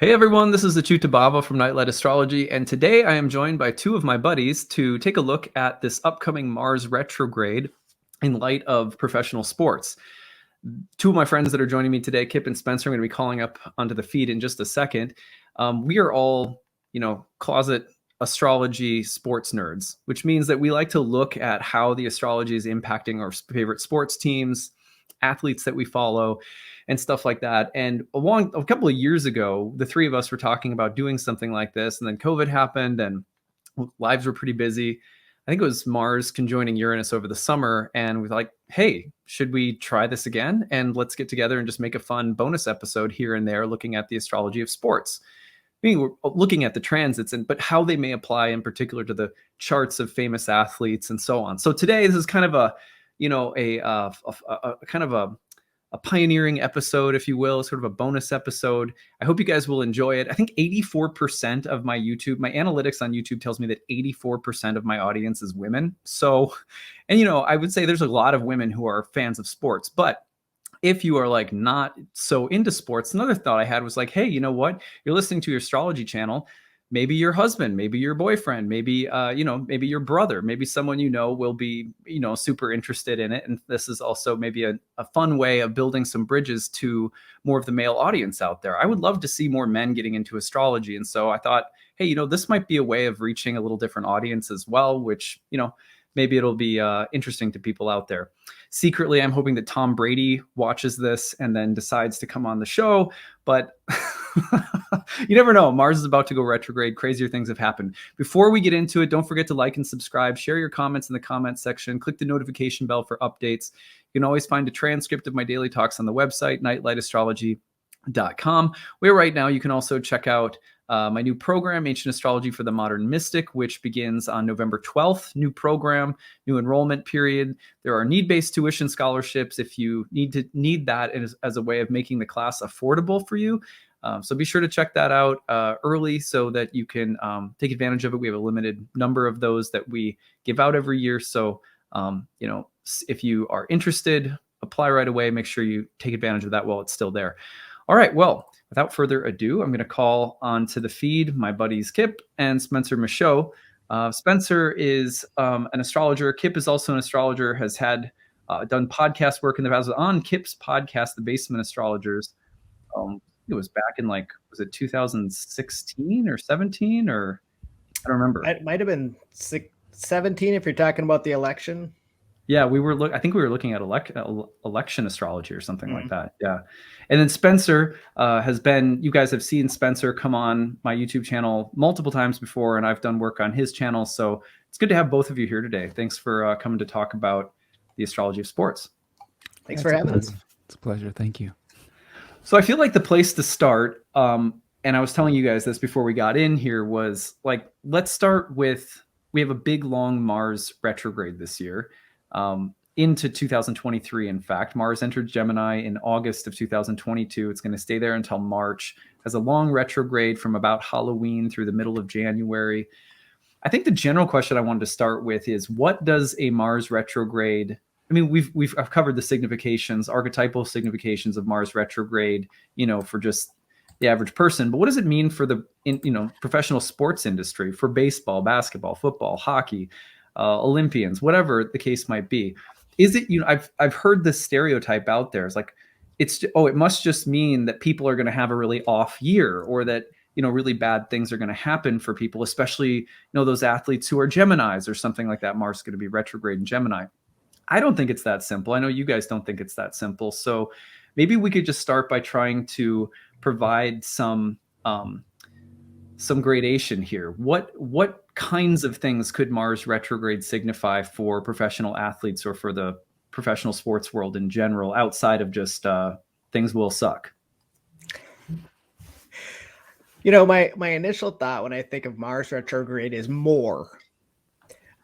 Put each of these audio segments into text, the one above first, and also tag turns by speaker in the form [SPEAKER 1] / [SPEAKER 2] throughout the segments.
[SPEAKER 1] Hey everyone, this is acyuta-bhava from Nightlight Astrology, and today I am joined by two of my buddies to take a look at this upcoming Mars retrograde in light of professional sports. Two of my friends that are joining me today, Kipp and Spencer, I'm going to be calling up onto the feed in just a second. We are all, closet astrology sports nerds, which means that we like to look at how the astrology is impacting our favorite sports teams, athletes that we follow, and stuff like that. And a couple of years ago, the three of us were talking about doing something like this, and then COVID happened, and lives were pretty busy. I think it was Mars conjoining Uranus over the summer, and we were like, hey, should we try this again? And let's get together and just make a fun bonus episode here and there looking at the astrology of sports. I mean, we're looking at the transits, but how they may apply in particular to the charts of famous athletes and so on. So today, this is kind of a kind of a pioneering episode, if you will, sort of a bonus episode. I hope you guys will enjoy it. I think 84% of my analytics on YouTube tells me that 84% of my audience is women. So, and I would say there's a lot of women who are fans of sports, but if you are like not so into sports, another thought I had was like, hey, you know what? You're listening to your astrology channel. Maybe your husband, maybe your boyfriend, maybe, maybe your brother, maybe someone will be, super interested in it. And this is also maybe a fun way of building some bridges to more of the male audience out there. I would love to see more men getting into astrology. And so I thought, hey, this might be a way of reaching a little different audience as well, which, maybe it'll be interesting to people out there. Secretly, I'm hoping that Tom Brady watches this and then decides to come on the show, but you never know. Mars is about to go retrograde. Crazier things have happened. Before we get into it, don't forget to like and subscribe. Share your comments in the comments section. Click the notification bell for updates. You can always find a transcript of my daily talks on the website, nightlightastrology.com, where right now you can also check out my new program, Ancient Astrology for the Modern Mystic, which begins on November 12th. New program, new enrollment period. There are need-based tuition scholarships if you need that as a way of making the class affordable for you. So be sure to check that out early so that you can take advantage of it. We have a limited number of those that we give out every year. So, if you are interested, apply right away. Make sure you take advantage of that while it's still there. All right. Well, without further ado, I'm going to call onto the feed my buddies Kipp and Spencer Michaud. Spencer is an astrologer. Kipp is also an astrologer, has had done podcast work in the past on Kipp's podcast, The Basement Astrologers. It was back in was it 2016 or 17 or I don't remember.
[SPEAKER 2] It might have been 17 if you're talking about the election.
[SPEAKER 1] Yeah, I think we were looking at election astrology or something like that. Yeah. And then Spencer you guys have seen Spencer come on my YouTube channel multiple times before, and I've done work on his channel. So it's good to have both of you here today. Thanks for coming to talk about the astrology of sports.
[SPEAKER 2] Thanks for having us.
[SPEAKER 3] It's a pleasure. Thank you.
[SPEAKER 1] So I feel like the place to start, and I was telling you guys this before we got in here, was let's start with, we have a big, long Mars retrograde this year. Into 2023. In fact, Mars entered Gemini in August of 2022. It's going to stay there until March. Has a long retrograde from about Halloween through the middle of January. I think the general question I wanted to start with is, what does a Mars retrograde? I mean, I've covered the significations, archetypal significations of Mars retrograde, for just the average person. But what does it mean for the professional sports industry, for baseball, basketball, football, hockey? Olympians, whatever the case might be? Is it, I've heard this stereotype out there. It's it must just mean that people are going to have a really off year, or that, really bad things are going to happen for people, especially, those athletes who are Geminis or something like that. Mars is going to be retrograde in Gemini. I don't think it's that simple. I know you guys don't think it's that simple. So maybe we could just start by trying to provide some gradation here. What kinds of things could Mars retrograde signify for professional athletes or for the professional sports world in general, outside of just things will suck?
[SPEAKER 2] My initial thought when I think of Mars retrograde is more.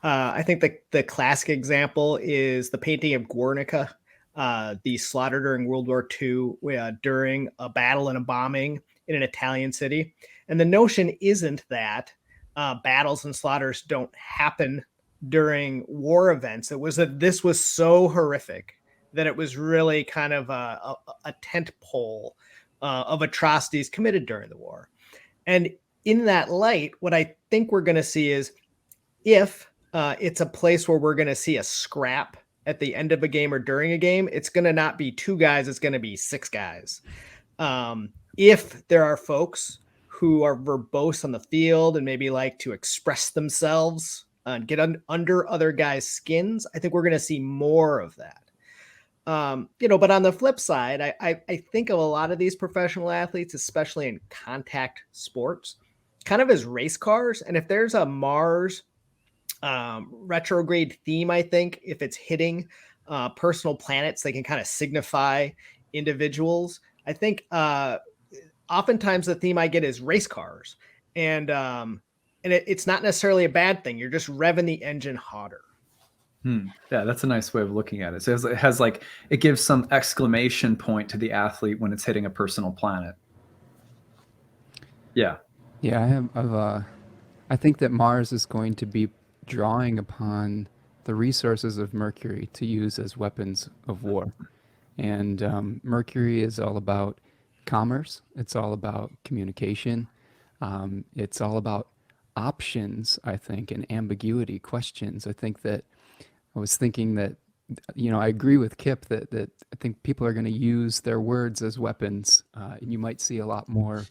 [SPEAKER 2] I think the classic example is the painting of Guernica, the slaughter during World War II during a battle and a bombing in an Italian city. And the notion isn't that battles and slaughters don't happen during war events. It was that this was so horrific that it was really kind of a tent pole of atrocities committed during the war. And in that light, what I think we're going to see is if it's a place where we're going to see a scrap at the end of a game or during a game, it's going to not be 2 guys, it's going to be 6 guys. If there are folks who are verbose on the field and maybe like to express themselves and get under other guys' skins, I think we're going to see more of that. But on the flip side, I think of a lot of these professional athletes, especially in contact sports, kind of as race cars. And if there's a Mars retrograde theme, I think if it's hitting personal planets, they can kind of signify individuals. I think oftentimes the theme I get is race cars, and it's not necessarily a bad thing. You're just revving the engine hotter.
[SPEAKER 1] Yeah, that's a nice way of looking at it. So it has like, it gives some exclamation point to the athlete when it's hitting a personal planet. Yeah.
[SPEAKER 3] Yeah, I think that Mars is going to be drawing upon the resources of Mercury to use as weapons of war. And Mercury is all about commerce. It's all about communication. It's all about options, I think, and ambiguity, questions. I was thinking that, I agree with Kipp that I think people are going to use their words as weapons. And you might see a lot more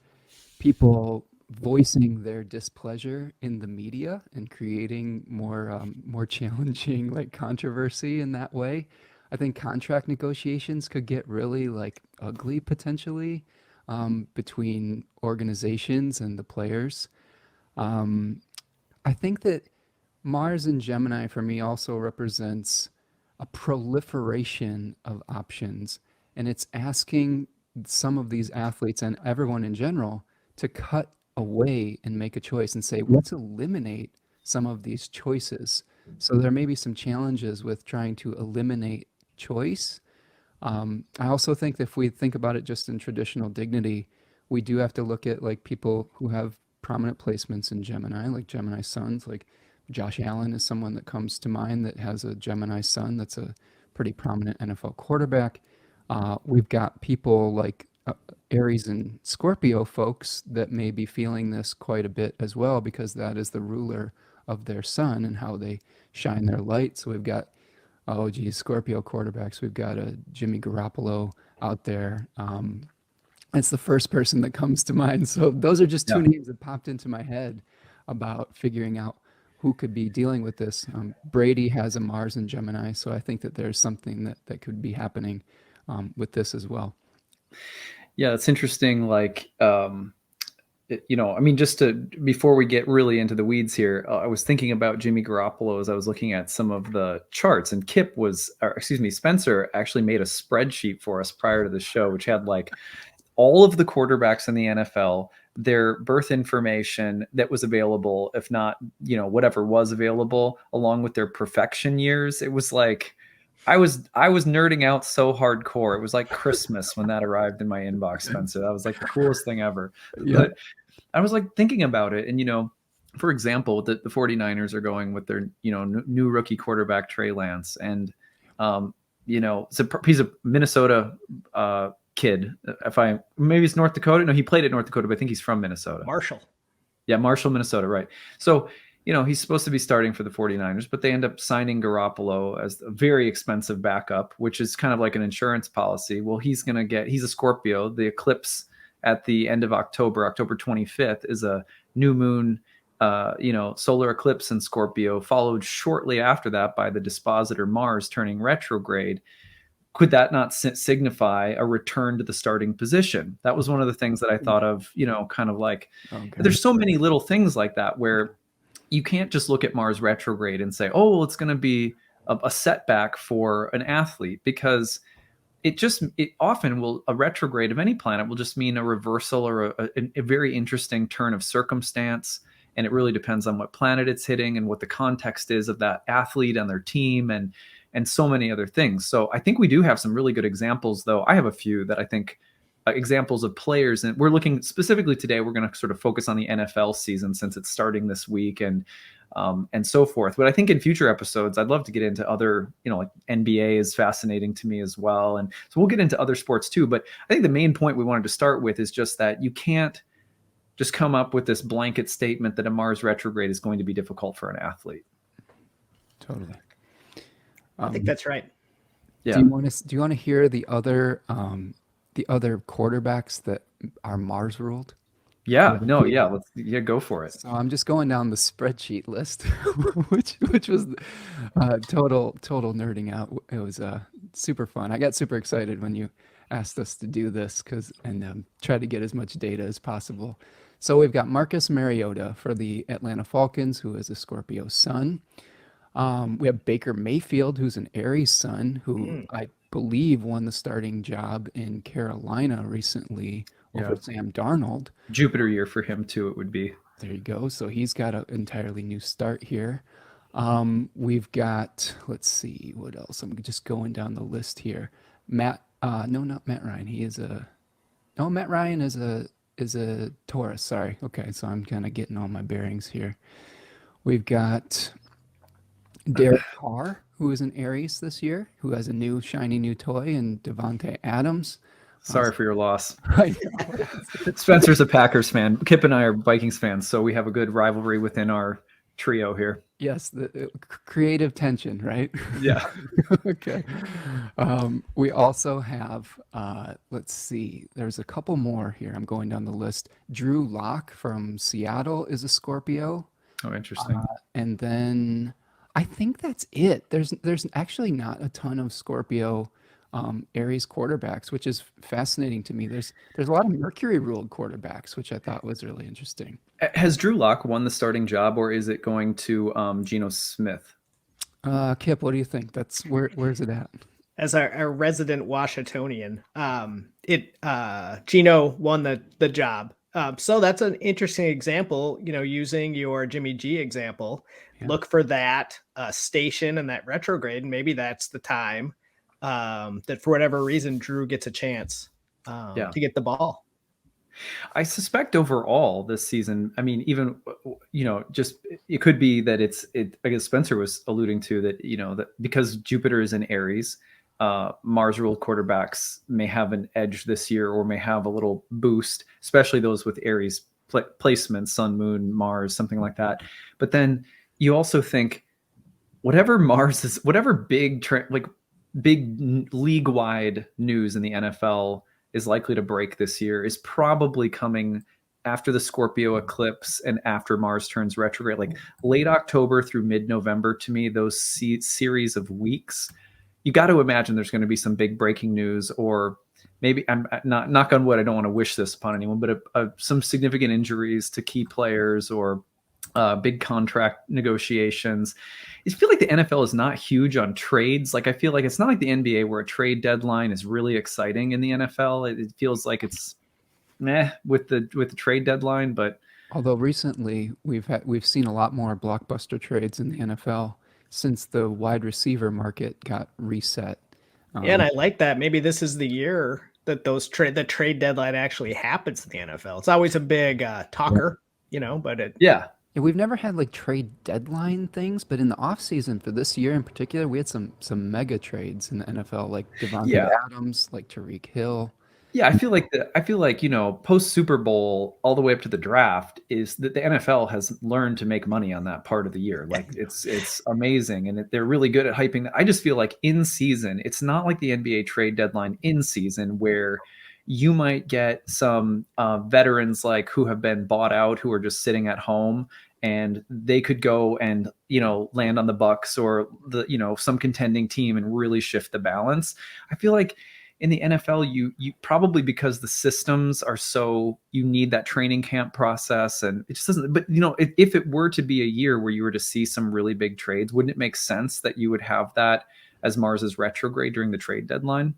[SPEAKER 3] people voicing their displeasure in the media and creating more challenging like controversy in that way. I think contract negotiations could get really like ugly potentially between organizations and the players. I think that Mars in Gemini for me also represents a proliferation of options, and it's asking some of these athletes and everyone in general to cut away and make a choice and say, let's eliminate some of these choices. So there may be some challenges with trying to eliminate choice. I also think that if we think about it just in traditional dignity, we do have to look at like people who have prominent placements in Gemini, like Gemini sons, like Josh Allen is someone that comes to mind that has a Gemini sun that's a pretty prominent NFL quarterback. We've got people like Aries and Scorpio folks that may be feeling this quite a bit as well, because that is the ruler of their sun and how they shine their light. So we've got, Scorpio quarterbacks. We've got a Jimmy Garoppolo out there. It's the first person that comes to mind. So those are just two names that popped into my head about figuring out who could be dealing with this. Brady has a Mars in Gemini, so I think that there's something that could be happening with this as well.
[SPEAKER 1] Yeah, it's interesting. Like, just before we get really into the weeds here, I was thinking about Jimmy Garoppolo as I was looking at some of the charts, and Spencer actually made a spreadsheet for us prior to the show, which had like all of the quarterbacks in the NFL, their birth information that was available, if not, whatever was available, along with their perfection years. It was like, I was nerding out so hardcore. It was like Christmas when that arrived in my inbox, Spencer. That was like the coolest thing ever. Yeah. But I was like thinking about it. And, for example, the 49ers are going with their, new rookie quarterback, Trey Lance. And, he's a Minnesota kid. Maybe it's North Dakota. No, he played at North Dakota, but I think he's from Minnesota.
[SPEAKER 2] Marshall.
[SPEAKER 1] Yeah, Marshall, Minnesota. Right. So, he's supposed to be starting for the 49ers, but they end up signing Garoppolo as a very expensive backup, which is kind of like an insurance policy. Well, he's a Scorpio. The eclipse at the end of October 25th, is a new moon, solar eclipse in Scorpio, followed shortly after that by the dispositor Mars turning retrograde. Could that not signify a return to the starting position? That was one of the things that I thought of, kind of like, there's so many little things like that where you can't just look at Mars retrograde and say, oh, well, it's going to be a setback for an athlete, because it often will, a retrograde of any planet will just mean a reversal or a very interesting turn of circumstance. And it really depends on what planet it's hitting and what the context is of that athlete and their team and so many other things. So I think we do have some really good examples, though. I have a few that I think examples of players, and we're looking specifically today, we're going to sort of focus on the NFL season since it's starting this week. And and so forth. But I think in future episodes, I'd love to get into other, like NBA is fascinating to me as well. And so we'll get into other sports too. But I think the main point we wanted to start with is just that you can't just come up with this blanket statement that a Mars retrograde is going to be difficult for an athlete.
[SPEAKER 3] Totally.
[SPEAKER 2] I think that's right.
[SPEAKER 1] Yeah.
[SPEAKER 3] Do you want to hear the other quarterbacks that are Mars ruled?
[SPEAKER 1] Yeah. No. Yeah. Go for it.
[SPEAKER 3] So I'm just going down the spreadsheet list, which was total nerding out. It was super fun. I got super excited when you asked us to do this and try to get as much data as possible. So we've got Marcus Mariota for the Atlanta Falcons, who is a Scorpio sun. We have Baker Mayfield, who's an Aries sun, who I believe won the starting job in Carolina recently over Sam Darnold.
[SPEAKER 1] Jupiter year for him too, it would be.
[SPEAKER 3] There you go. So he's got an entirely new start here. We've got, let's see, what else? I'm just going down the list here. Not Matt Ryan. Matt Ryan is a Taurus. Sorry. Okay, so I'm kind of getting all my bearings here. We've got Derek Carr, who is an Aries this year, who has a new shiny new toy, and Devontae Adams.
[SPEAKER 1] Sorry for your loss.
[SPEAKER 3] I know.
[SPEAKER 1] Spencer's a Packers fan. Kipp and I are Vikings fans, so we have a good rivalry within our trio here.
[SPEAKER 3] Yes, the creative tension, right?
[SPEAKER 1] Yeah.
[SPEAKER 3] Okay. We also have, let's see, there's a couple more here. I'm going down the list. Drew Lock from Seattle is a Scorpio.
[SPEAKER 1] Oh, interesting.
[SPEAKER 3] And then I think that's it. There's actually not a ton of Scorpio Aries quarterbacks, which is fascinating to me. There's a lot of Mercury ruled quarterbacks, which I thought was really interesting.
[SPEAKER 1] Has Drew Lock won the starting job, or is it going to Geno Smith?
[SPEAKER 3] Kipp, what do you think? Where's it at?
[SPEAKER 2] As our resident Washingtonian, Geno won the job. So that's an interesting example, using your Jimmy G example. Yeah. Look for that station and that retrograde, and maybe that's the time that for whatever reason Drew gets a chance to get the ball.
[SPEAKER 1] I suspect overall this season, I mean, even, just it could be that I guess Spencer was alluding to that, that because Jupiter is in Aries, Mars ruled quarterbacks may have an edge this year, or may have a little boost, especially those with Aries placements, Sun, Moon, Mars, something like that. But then you also think whatever big league-wide news in the NFL is likely to break this year is probably coming after the Scorpio eclipse and after Mars turns retrograde, like late October through mid-November. To me, those series of weeks, you got to imagine there's going to be some big breaking news, or maybe, I'm not, knock on wood, I don't want to wish this upon anyone, but some significant injuries to key players, or big contract negotiations. I feel like the NFL is not huge on trades. Like, I feel like it's not like the NBA where a trade deadline is really exciting in the NFL. It feels like it's meh with the trade deadline. But
[SPEAKER 3] although recently we've seen a lot more blockbuster trades in the NFL since the wide receiver market got reset.
[SPEAKER 2] And I like that. Maybe this is the year that the trade deadline actually happens in the NFL. It's always a big talker, but
[SPEAKER 3] Yeah, we've never had like trade deadline things, but in the offseason for this year in particular, we had some mega trades in the NFL, like Devontae Adams, like Tyreek Hill.
[SPEAKER 1] Yeah, I feel like post Super Bowl all the way up to the draft is that the NFL has learned to make money on that part of the year. Like, it's amazing, and they're really good at hyping that. I just feel like in season, it's not like the NBA trade deadline in season, where you might get some veterans like who have been bought out, who are just sitting at home, and they could go and land on the Bucks or some contending team and really shift the balance. I feel like in the NFL, you probably, because the systems are so, you need that training camp process, and it just doesn't. But if it were to be a year where you were to see some really big trades, wouldn't it make sense that you would have that as Mars is retrograde during the trade deadline?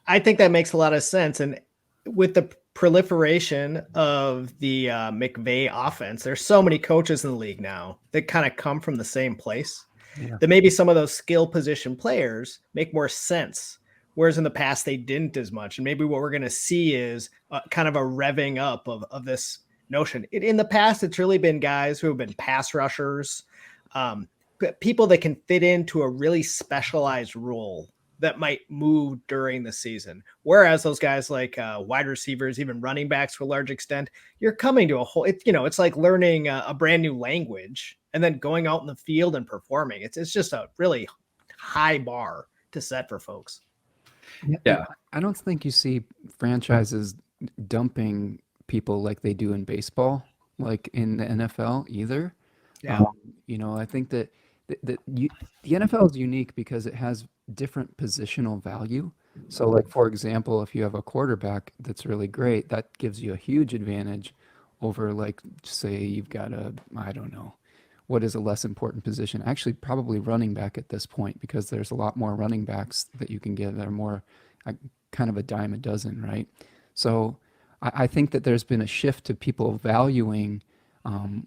[SPEAKER 2] I think that makes a lot of sense. And with the proliferation of the McVay offense, there's so many coaches in the league now that kind of come from the same place. Yeah. That maybe some of those skill position players make more sense, whereas in the past they didn't as much. And maybe what we're going to see is kind of a revving up of this notion. In the past, it's really been guys who have been pass rushers, people that can fit into a really specialized role that might move during the season. Whereas those guys like wide receivers, even running backs to a large extent, you're coming to a whole, it's like learning a brand new language and then going out in the field and performing. It's just a really high bar to set for folks.
[SPEAKER 1] Yeah.
[SPEAKER 3] I don't think you see franchises dumping people like they do in baseball, like in the NFL either.
[SPEAKER 2] Yeah.
[SPEAKER 3] I think that the NFL is unique because it has different positional value. So, like, for example, if you have a quarterback that's really great, that gives you a huge advantage over, like, say you've got I don't know, what is a less important position? Actually, probably running back at this point, because there's a lot more running backs that you can get that are more kind of a dime a dozen, right? So I think that there's been a shift to people valuing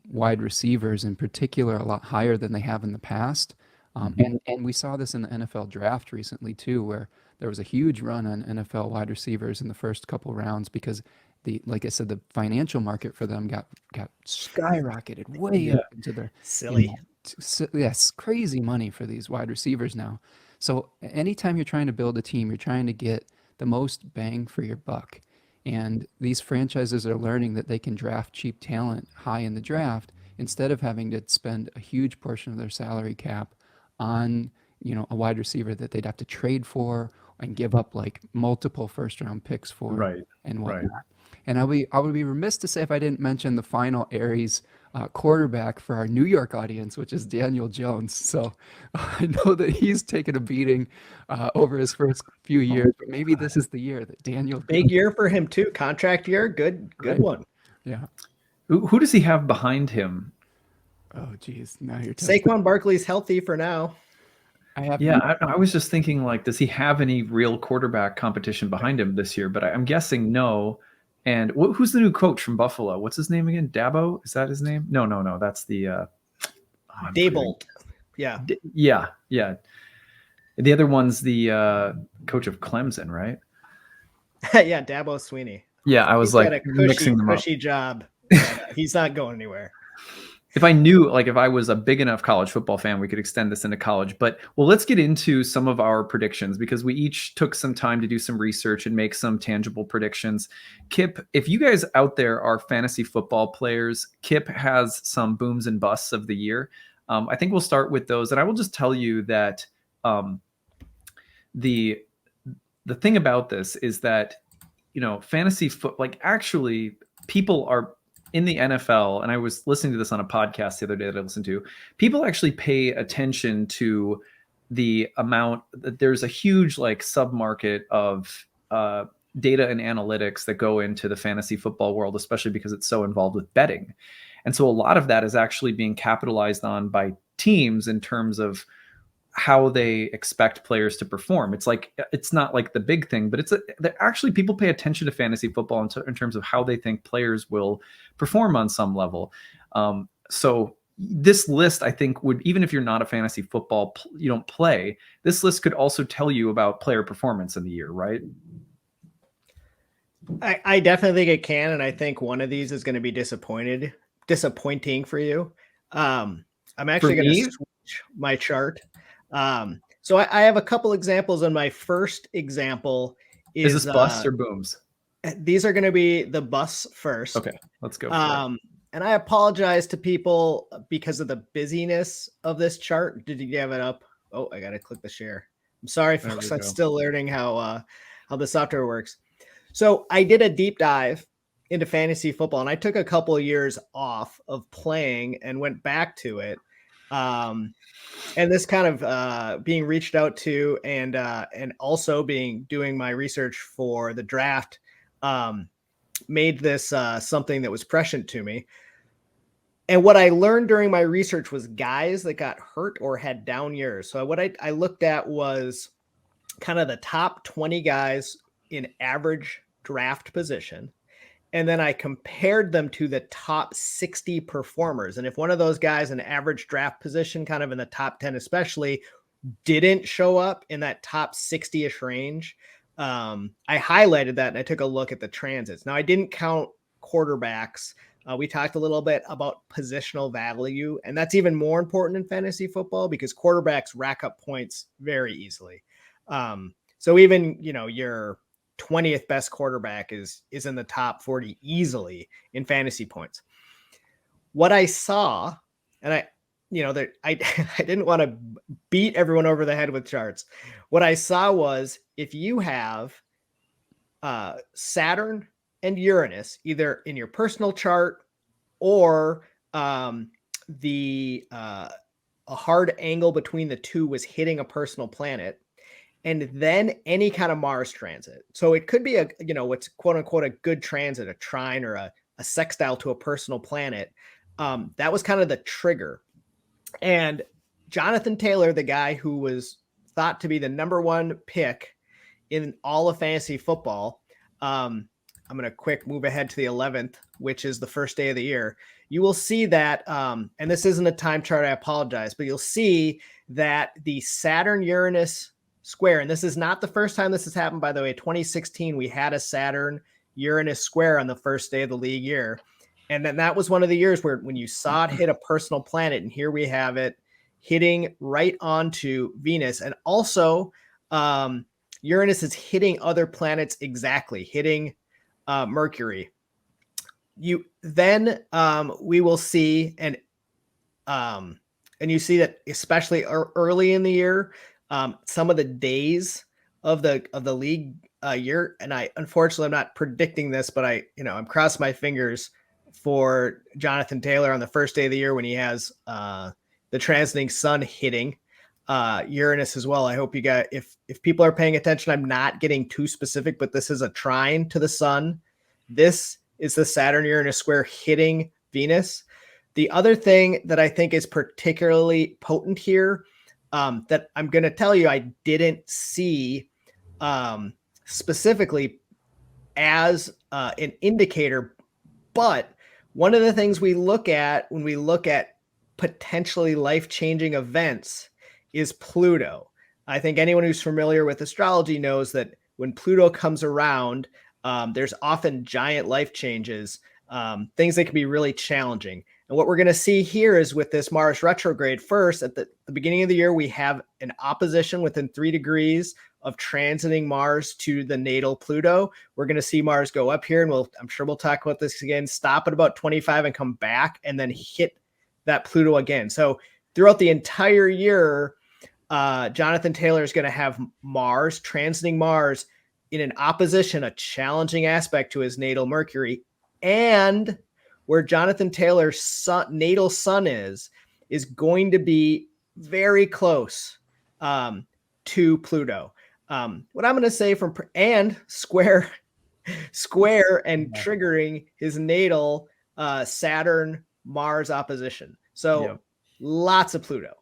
[SPEAKER 3] wide receivers in particular a lot higher than they have in the past. And we saw this in the NFL draft recently too, where there was a huge run on NFL wide receivers in the first couple rounds because like I said, the financial market for them got skyrocketed way up into their
[SPEAKER 2] silly.
[SPEAKER 3] Yes, crazy money for these wide receivers now. So anytime you're trying to build a team, you're trying to get the most bang for your buck. And these franchises are learning that they can draft cheap talent high in the draft instead of having to spend a huge portion of their salary cap on, a wide receiver that they'd have to trade for and give up like multiple first round picks for
[SPEAKER 1] Right.
[SPEAKER 3] and whatnot. And I would be remiss to say if I didn't mention the final Aries quarterback for our New York audience, which is Daniel Jones. So I know that he's taken a beating over his first few years, but maybe this is the year that Daniel.
[SPEAKER 2] Big year for him too. Contract year, good one.
[SPEAKER 3] Yeah.
[SPEAKER 1] Who does he have behind him?
[SPEAKER 3] Oh, geez. Now you're
[SPEAKER 2] Saquon Barkley's healthy for now.
[SPEAKER 1] I was just thinking, like, does he have any real quarterback competition behind him this year? But I'm guessing no. And who's the new coach from Buffalo? What's his name again? Dabo? Is that his name? No. That's the
[SPEAKER 2] Dable. Yeah.
[SPEAKER 1] Yeah. The other one's the coach of Clemson, right?
[SPEAKER 2] Yeah, Dabo Sweeney.
[SPEAKER 1] Yeah, I was like mixing them up.
[SPEAKER 2] Cushy job. He's not going anywhere.
[SPEAKER 1] If I knew, like, if I was a big enough college football fan, we could extend this into college. But let's get into some of our predictions because we each took some time to do some research and make some tangible predictions. Kipp, if you guys out there are fantasy football players, Kipp has some booms and busts of the year. I think we'll start with those. And I will just tell you that the thing about this is that, fantasy like actually people are in the NFL, and I was listening to this on a podcast the other day that I listened to, people actually pay attention to the amount that there's a huge like submarket of data and analytics that go into the fantasy football world, especially because it's so involved with betting. And so a lot of that is actually being capitalized on by teams in terms of how they expect players to perform. It's not like the big thing, but actually people pay attention to fantasy football in terms of how they think players will perform on some level. So this list, I think, would, even if you're not a fantasy football, you don't play, this list could also tell you about player performance in the year, right?
[SPEAKER 2] I definitely think it can, and I think one of these is going to be disappointing for you. I'm actually going to switch my chart. So I have a couple examples, and my first example is
[SPEAKER 1] this busts or booms?
[SPEAKER 2] These are going to be the busts first.
[SPEAKER 1] Okay, let's go.
[SPEAKER 2] And I apologize to people because of the busyness of this chart. Did you have it up? Oh, I got to click the share. I'm sorry, folks. I'm still learning how the software works. So I did a deep dive into fantasy football, and I took a couple of years off of playing and went back to it. And this kind of being reached out to and also doing my research for the draft made this something that was prescient to me. And what I learned during my research was guys that got hurt or had down years. So what I looked at was kind of the top 20 guys in average draft position. And then I compared them to the top 60 performers. And if one of those guys in average draft position, kind of in the top 10 especially, didn't show up in that top 60-ish range, I highlighted that and I took a look at the transits. Now, I didn't count quarterbacks We talked a little bit about positional value, and that's even more important in fantasy football because quarterbacks rack up points very easily. So even, your 20th best quarterback is in the top 40 easily in fantasy points. What I saw, and I didn't want to beat everyone over the head with charts. What I saw was if you have Saturn and Uranus, either in your personal chart or a hard angle between the two was hitting a personal planet, and then any kind of Mars transit. So it could be what's quote unquote a good transit, a trine or a sextile to a personal planet. That was kind of the trigger. And Jonathan Taylor, the guy who was thought to be the number one pick in all of fantasy football, I'm going to quick move ahead to the 11th, which is the first day of the year. You will see that, and this isn't a time chart, I apologize, but you'll see that the Saturn-Uranus square, and this is not the first time this has happened, by the way. 2016, we had a Saturn-Uranus square on the first day of the league year. And then that was one of the years where when you saw it hit a personal planet, and here we have it hitting right onto Venus. And also Uranus is hitting other planets exactly, hitting Mercury. We will see, and you see that especially early in the year, some of the days of the league year, and unfortunately I'm not predicting this, but I'm crossing my fingers for Jonathan Taylor on the first day of the year when he has the transiting sun hitting Uranus as well. I hope you got, if people are paying attention, I'm not getting too specific, but this is a trine to the sun. This is the Saturn-Uranus square hitting Venus. The other thing that I think is particularly potent here, that I'm going to tell you I didn't see specifically as an indicator, but one of the things we look at when we look at potentially life-changing events is Pluto. I think anyone who's familiar with astrology knows that when Pluto comes around, there's often giant life changes, things that can be really challenging. And what we're going to see here is with this Mars retrograde, first, at the beginning of the year, we have an opposition within 3 degrees of transiting Mars to the natal Pluto. We're going to see Mars go up here, and I'm sure we'll talk about this again, stop at about 25 and come back and then hit that Pluto again. So throughout the entire year, Jonathan Taylor is going to have Mars transiting Mars in an opposition, a challenging aspect to his natal Mercury, and where Jonathan Taylor's natal sun is going to be very close to Pluto. What I'm going to say and square and triggering his natal Saturn Mars opposition. So lots of Pluto,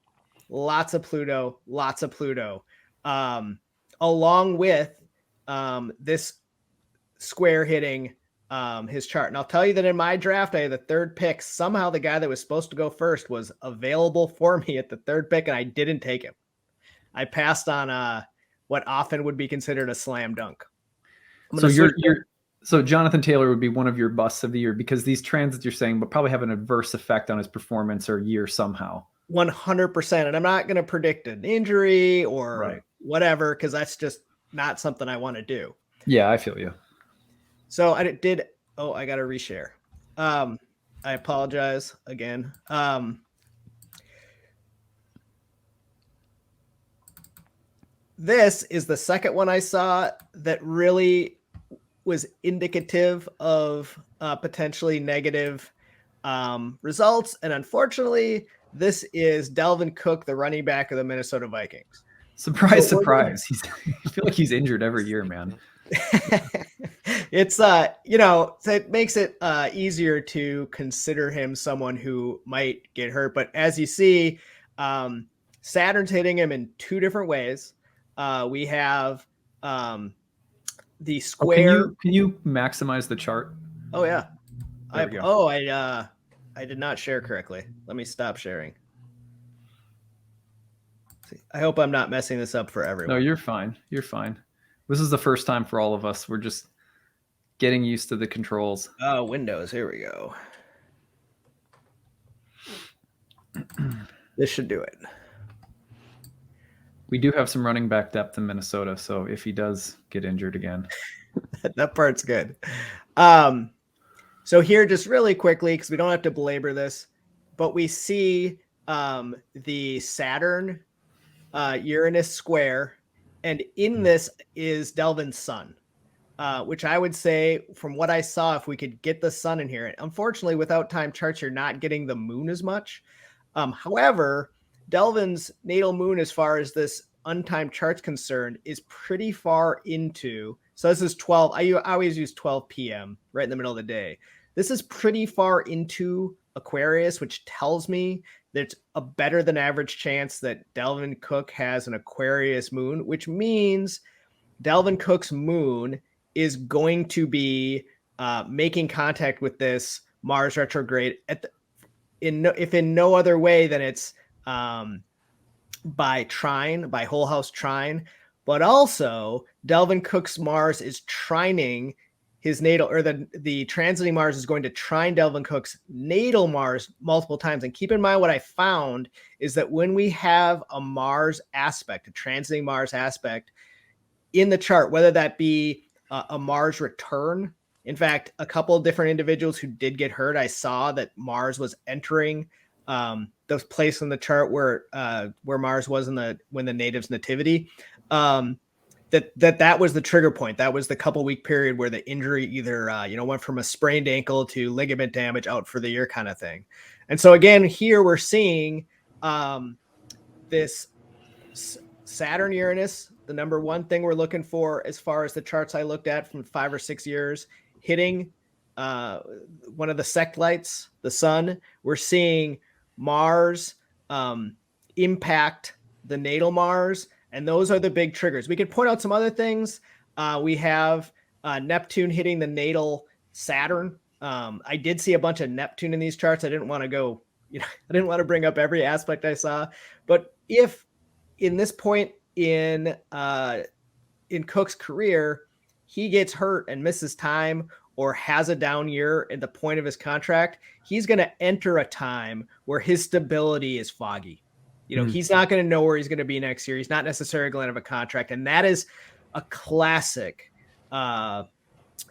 [SPEAKER 2] along with this square hitting his chart. And I'll tell you that in my draft, I had the third pick. Somehow the guy that was supposed to go first was available for me at the third pick, and I didn't take him. I passed on what often would be considered a slam dunk.
[SPEAKER 1] So Jonathan Taylor would be one of your busts of the year because these transits you're saying will probably have an adverse effect on his performance or year somehow.
[SPEAKER 2] 100%. And I'm not going to predict an injury or whatever, because that's just not something I want to do.
[SPEAKER 1] Yeah, I feel you.
[SPEAKER 2] So I got to reshare. I apologize again. This is the second one I saw that really was indicative of potentially negative results. And unfortunately, this is Dalvin Cook, the running back of the Minnesota Vikings.
[SPEAKER 1] Surprise. I feel like he's injured every year, man.
[SPEAKER 2] It's so it makes it easier to consider him someone who might get hurt. But as you see, Saturn's hitting him in 2 different ways. We have the square.
[SPEAKER 1] Can you maximize the chart?
[SPEAKER 2] Oh yeah. I did not share correctly. Let me stop sharing. I hope I'm not messing this up for everyone.
[SPEAKER 1] No, you're fine. This is the first time for all of us. We're just getting used to the controls.
[SPEAKER 2] Oh, Windows. Here we go. This should do it.
[SPEAKER 1] We do have some running back depth in Minnesota, so if he does get injured again.
[SPEAKER 2] That part's good. So here, just really quickly, because we don't have to belabor this, but we see the Saturn Uranus square, and in this is Delvin's sun, which I would say, from what I saw, if we could get the sun in here, unfortunately, without time charts, you're not getting the moon as much. However, Delvin's natal moon, as far as this untimed chart's concerned, is pretty far into. So this is 12. I always use 12 p.m. right in the middle of the day. This is pretty far into Aquarius, which tells me there's a better than average chance that Delvin Cook has an Aquarius moon, which means Delvin Cook's moon is going to be making contact with this Mars retrograde if in no other way than it's by whole house trine, but also Delvin Cook's Mars is trining his natal, or the transiting Mars is going to trine Delvin Cook's natal Mars multiple times. And keep in mind, what I found is that when we have a Mars aspect, a transiting Mars aspect in the chart, whether that be a Mars return, in fact, a couple of different individuals who did get hurt, I saw that Mars was entering the place in the chart where Mars was when the native's nativity. That was the trigger point. That was the couple week period where the injury either went from a sprained ankle to ligament damage, out for the year kind of thing. And so again, here we're seeing this Saturn Uranus, the number one thing we're looking for as far as the charts I looked at from 5 or 6 years, hitting one of the sect lights, the sun. We're seeing Mars impact the natal Mars. And those are the big triggers. We could point out some other things. We have Neptune hitting the natal Saturn. I did see a bunch of Neptune in these charts. I didn't want to bring up every aspect I saw. But if in this point in Cook's career, he gets hurt and misses time or has a down year at the point of his contract, he's going to enter a time where his stability is foggy. He's not going to know where he's going to be next year. He's not necessarily going to have a contract. And that is a classic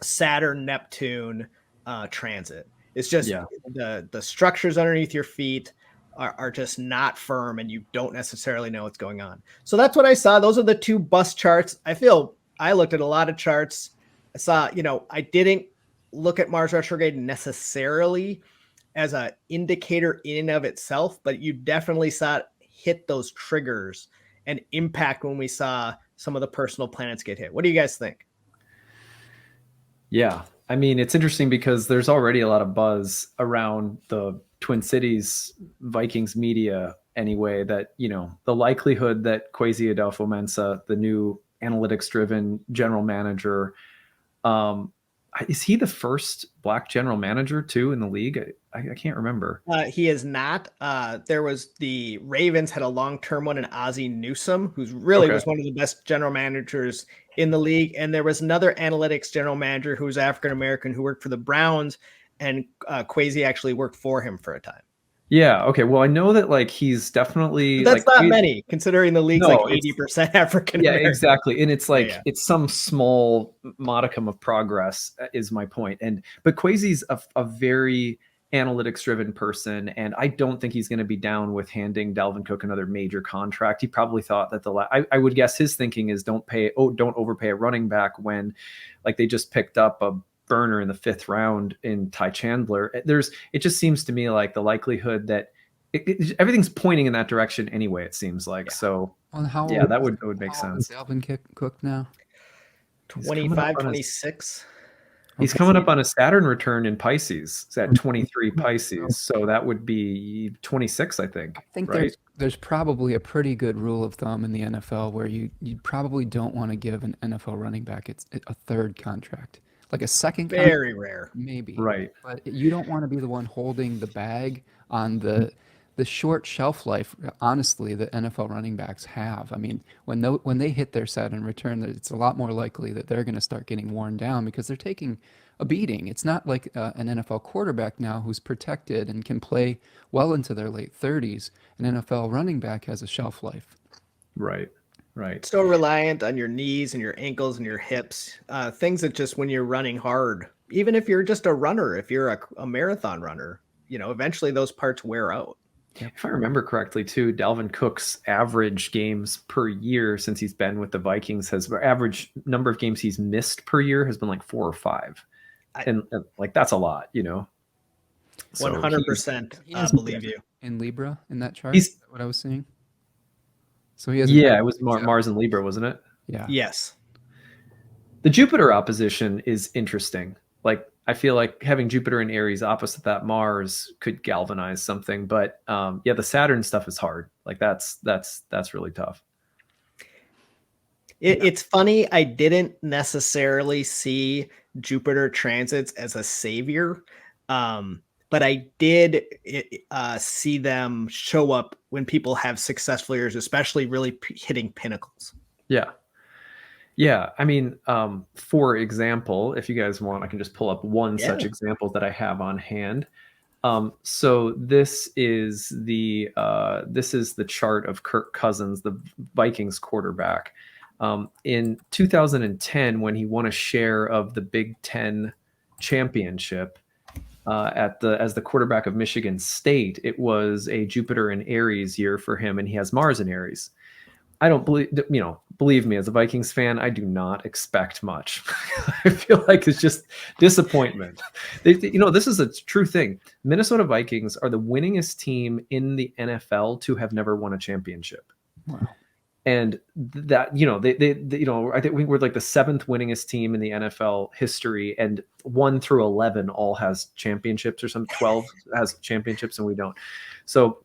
[SPEAKER 2] Saturn-Neptune transit. It's just the structures underneath your feet are just not firm, and you don't necessarily know what's going on. So that's what I saw. Those are the two bus charts. I looked at a lot of charts. I saw, I didn't look at Mars retrograde necessarily as an indicator in and of itself, but you definitely saw it hit those triggers and impact when we saw some of the personal planets get hit. What do you guys think?
[SPEAKER 1] Yeah. I mean, it's interesting because there's already a lot of buzz around the Twin Cities Vikings media anyway, that, the likelihood that Kwesi Adolfo-Mensah, the new analytics-driven general manager, is he the first Black general manager too in the league? I can't remember.
[SPEAKER 2] He is not. There was the Ravens had a long-term one in Ozzie Newsome, who's really was one of the best general managers in the league. And there was another analytics general manager who was African-American who worked for the Browns, and Kwesi actually worked for him for a time.
[SPEAKER 1] Yeah. Okay. Well, I know that he's definitely,
[SPEAKER 2] but that's not many considering the league's 80% African American.
[SPEAKER 1] Yeah, exactly. And it's it's some small modicum of progress is my point. But Kwesi's a very analytics driven person, and I don't think he's going to be down with handing Dalvin Cook another major contract. He probably thought that I would guess his thinking is don't overpay a running back when they just picked up a burner in the 5th round in Ty Chandler. It just seems to me like the likelihood that everything's pointing in that direction anyway, it seems like. So that would make sense.
[SPEAKER 3] Dalvin Cook now
[SPEAKER 2] 25, 26.
[SPEAKER 1] He's coming up on a Saturn return in Pisces. It's at 23 Pisces. So that would be 26, I think.
[SPEAKER 3] I think
[SPEAKER 1] right?
[SPEAKER 3] there's probably a pretty good rule of thumb in the NFL where you probably don't want to give an NFL running back a third contract. Like a second contract,
[SPEAKER 2] very rare,
[SPEAKER 3] maybe.
[SPEAKER 1] Right.
[SPEAKER 3] But you don't want to be the one holding the bag on the the short shelf life, honestly, that NFL running backs have. I mean, when they hit their Saturn return, it's a lot more likely that they're going to start getting worn down because they're taking a beating. It's not like an NFL quarterback now who's protected and can play well into their late 30s. An NFL running back has a shelf life.
[SPEAKER 1] Right.
[SPEAKER 2] So reliant on your knees and your ankles and your hips, things that just when you're running hard, even if you're just a runner, if you're a marathon runner, eventually those parts wear out.
[SPEAKER 1] If I remember correctly, too, Dalvin Cook's average games per year since he's been with the Vikings average number of games he's missed per year has been like 4 or 5. And like, that's a lot,
[SPEAKER 2] 100% believe you.
[SPEAKER 3] In Libra in that chart,
[SPEAKER 1] He's
[SPEAKER 3] what I was seeing. So he has.
[SPEAKER 1] It was Mars and Libra, wasn't it?
[SPEAKER 3] Yeah.
[SPEAKER 2] Yes.
[SPEAKER 1] The Jupiter opposition is interesting. Like, I feel like having Jupiter and Aries opposite that Mars could galvanize something, but the Saturn stuff is hard. Like, that's really tough.
[SPEAKER 2] It's funny. I didn't necessarily see Jupiter transits as a savior, but I did see them show up when people have successful years, especially really hitting pinnacles.
[SPEAKER 1] Yeah. I mean, for example, if you guys want, I can just pull up one such example that I have on hand. So this is the chart of Kirk Cousins, the Vikings quarterback. In 2010, when he won a share of the Big Ten championship as the quarterback of Michigan State, it was a Jupiter and Aries year for him, and he has Mars and Aries. I don't believe me, as a Vikings fan, I do not expect much. I feel like it's just disappointment. This is a true thing. Minnesota Vikings are the winningest team in the NFL to have never won a championship.
[SPEAKER 3] Wow.
[SPEAKER 1] And that, I think we're like the 7th winningest team in the NFL history, and 1 through 11 all has championships, or some 12 has championships and we don't. So,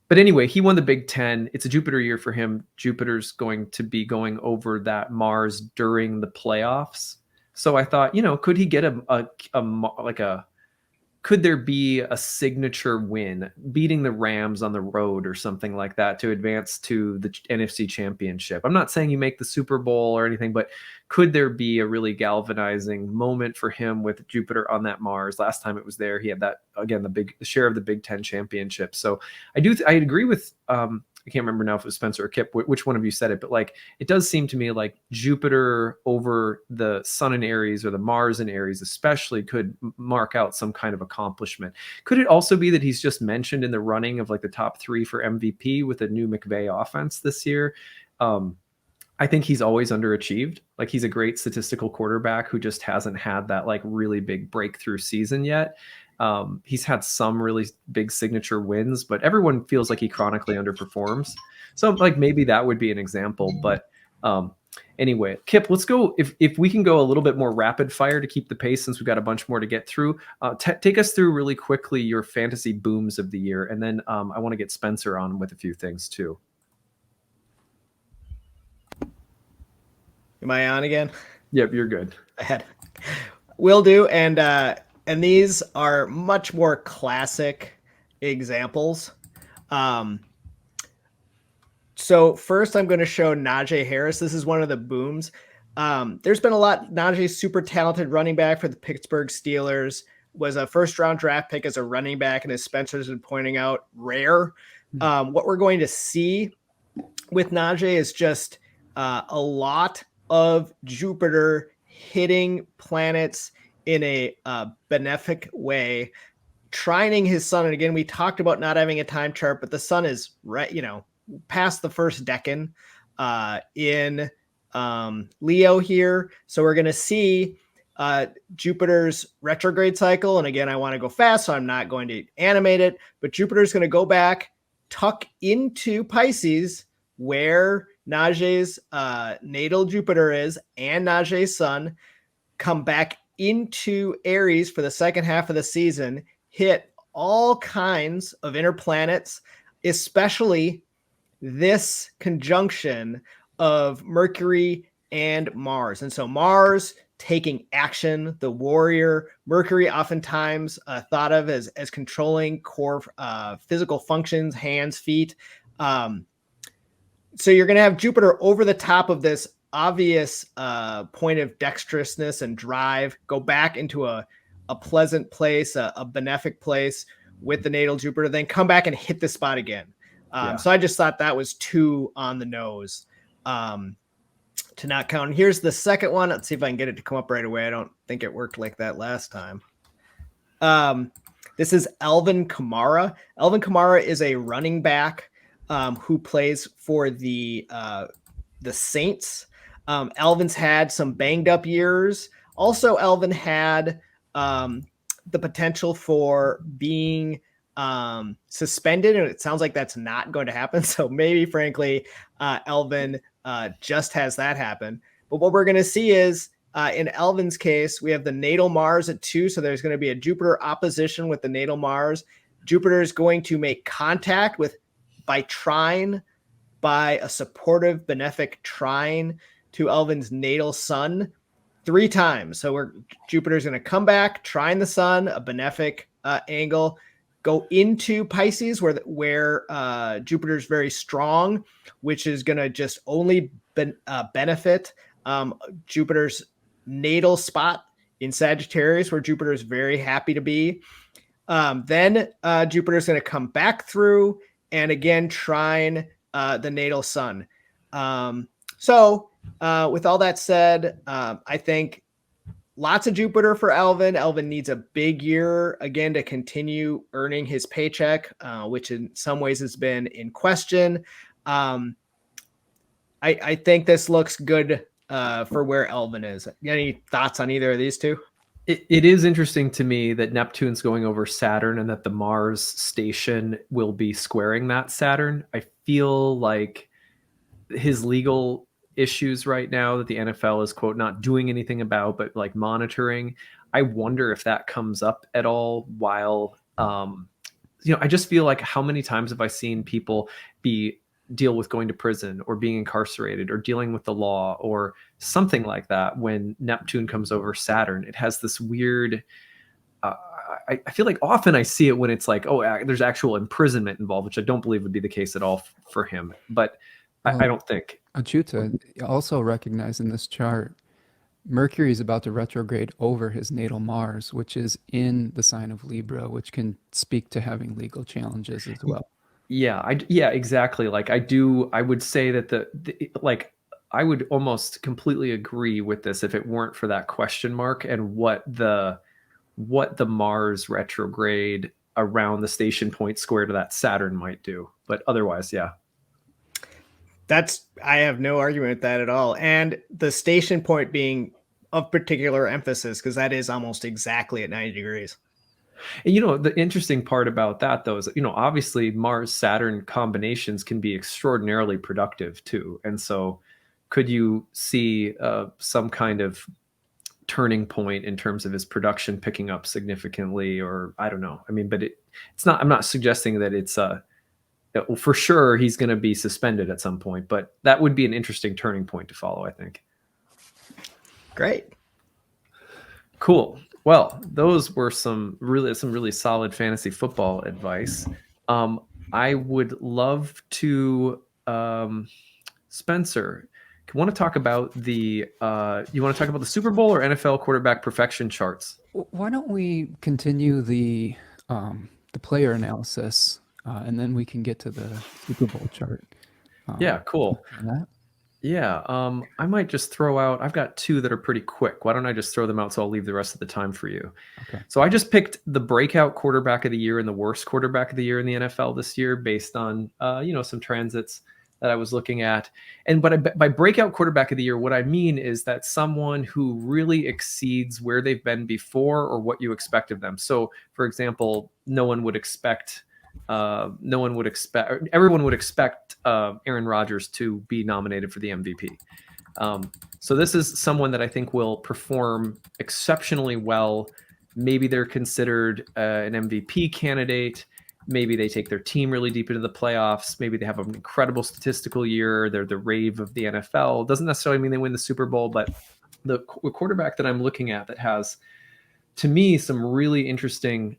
[SPEAKER 1] but anyway, he won the Big Ten. It's a Jupiter year for him. Jupiter's going to be going over that Mars during the playoffs. So I thought, could he get could there be a signature win, beating the Rams on the road or something like that to advance to the NFC Championship? I'm not saying you make the Super Bowl or anything, but could there be a really galvanizing moment for him with Jupiter on that Mars? Last time it was there, he had that, again, the share of the Big Ten championship. So I agree with, I can't remember now if it was Spencer or Kipp, which one of you said it, but like, it does seem to me like Jupiter over the Sun in Aries, or the Mars in Aries especially, could mark out some kind of accomplishment. Could it also be that he's just mentioned in the running of like the top 3 for MVP with a new McVay offense this year? I think he's always underachieved. Like, he's a great statistical quarterback who just hasn't had that like really big breakthrough season yet. He's had some really big signature wins, but everyone feels like he chronically underperforms. So like, maybe that would be an example. But anyway, Kipp, let's go. If we can go a little bit more rapid fire to keep the pace, since we've got a bunch more to get through. Take us through really quickly your fantasy booms of the year, and then I want to get Spencer on with a few things too.
[SPEAKER 2] Am I on again?
[SPEAKER 1] Yep, you're good.
[SPEAKER 2] Will do. And these are much more classic examples. So first I'm going to show Najee Harris. This is one of the booms. There's been a lot. Najee's super talented running back for the Pittsburgh Steelers, was a first-round draft pick as a running back, and as Spencer's been pointing out, rare. What we're going to see with Najee is just a lot of Jupiter hitting planets in a benefic way, trining his sun. And again, we talked about not having a time chart, but the sun is right, past the first decan in Leo here. So we're going to see Jupiter's retrograde cycle. And again, I want to go fast, so I'm not going to animate it, but Jupiter's going to go back, tuck into Pisces, where Najee's natal Jupiter is, and Najee's sun, come back into Aries for the second half of the season, hit all kinds of inner planets, especially this conjunction of Mercury and Mars. And so Mars taking action, the warrior. Mercury oftentimes thought of as controlling core physical functions, hands, feet. So you're going to have Jupiter over the top of this obvious point of dexterousness and drive, go back into a pleasant place, a benefic place with the natal Jupiter, then come back and hit the spot again. So I just thought that was too on the nose to not count. And here's the second one. Let's see if I can get it to come up right away. I don't think it worked like that last time. This is Alvin Kamara. Alvin Kamara is a running back who plays for the Saints. Alvin's had some banged up years. Also, Alvin had the potential for being suspended, and it sounds like that's not going to happen. So maybe, frankly, Alvin just has that happen. But what we're going to see is, in Alvin's case, we have the natal Mars at 2. So there's going to be a Jupiter opposition with the natal Mars. Jupiter is going to make contact by trine, by a supportive benefic trine to Alvin's natal Sun 3 times. So Jupiter's going to come back, trine the Sun, a benefic angle, go into Pisces where Jupiter's very strong, which is going to just only benefit Jupiter's natal spot in Sagittarius, where Jupiter is very happy to be. Then Jupiter's going to come back through and again trine the natal Sun. So with all that said, I think lots of Jupiter for Alvin. Alvin needs a big year again to continue earning his paycheck, which in some ways has been in question. I think this looks good for where Alvin is. Any thoughts on either of these two?
[SPEAKER 1] It is interesting to me that Neptune's going over Saturn and that the Mars station will be squaring that Saturn. I feel like his legal issues right now that the NFL is, quote, not doing anything about, but like monitoring. I wonder if that comes up at all while, I just feel like how many times have I seen people deal with going to prison or being incarcerated or dealing with the law or something like that when Neptune comes over Saturn. It has this weird, I feel like often I see it when it's like, oh, there's actual imprisonment involved, which I don't believe would be the case at all for him. But I don't think.
[SPEAKER 3] Acyuta, also recognized in this chart, Mercury is about to retrograde over his natal Mars, which is in the sign of Libra, which can speak to having legal challenges as well.
[SPEAKER 1] Yeah, exactly. Like I would say that I would almost completely agree with this if it weren't for that question mark and what the Mars retrograde around the station point square to that Saturn might do. But otherwise, yeah.
[SPEAKER 2] I have no argument with that at all. And the station point being of particular emphasis, because that is almost exactly at 90 degrees.
[SPEAKER 1] And the interesting part about that, though, is obviously Mars Saturn combinations can be extraordinarily productive too. And so could you see some kind of turning point in terms of his production picking up significantly, or I don't know. I mean, but it's not, I'm not suggesting that it's for sure he's going to be suspended at some point, but that would be an interesting turning point to follow, I think.
[SPEAKER 2] Great.
[SPEAKER 1] Cool. Well, those were some really solid fantasy football advice. I would love to, Spencer, you want to talk about the Super Bowl or NFL quarterback perfection charts?
[SPEAKER 3] Why don't we continue the player analysis, and then we can get to the Super Bowl chart.
[SPEAKER 1] Yeah, cool. Yeah, I might just throw out, I've got 2 that are pretty quick. Why don't I just throw them out so I'll leave the rest of the time for you?
[SPEAKER 3] Okay.
[SPEAKER 1] So I just picked the breakout quarterback of the year and the worst quarterback of the year in the NFL this year based on, some transits that I was looking at. But by breakout quarterback of the year, what I mean is that someone who really exceeds where they've been before or what you expect of them. So, for example, everyone would expect Aaron Rodgers to be nominated for the MVP. So this is someone that I think will perform exceptionally well. Maybe they're considered an MVP candidate. Maybe they take their team really deep into the playoffs. Maybe they have an incredible statistical year. They're the rave of the NFL. Doesn't necessarily mean they win the Super Bowl, but the quarterback that I'm looking at that has, to me, some really interesting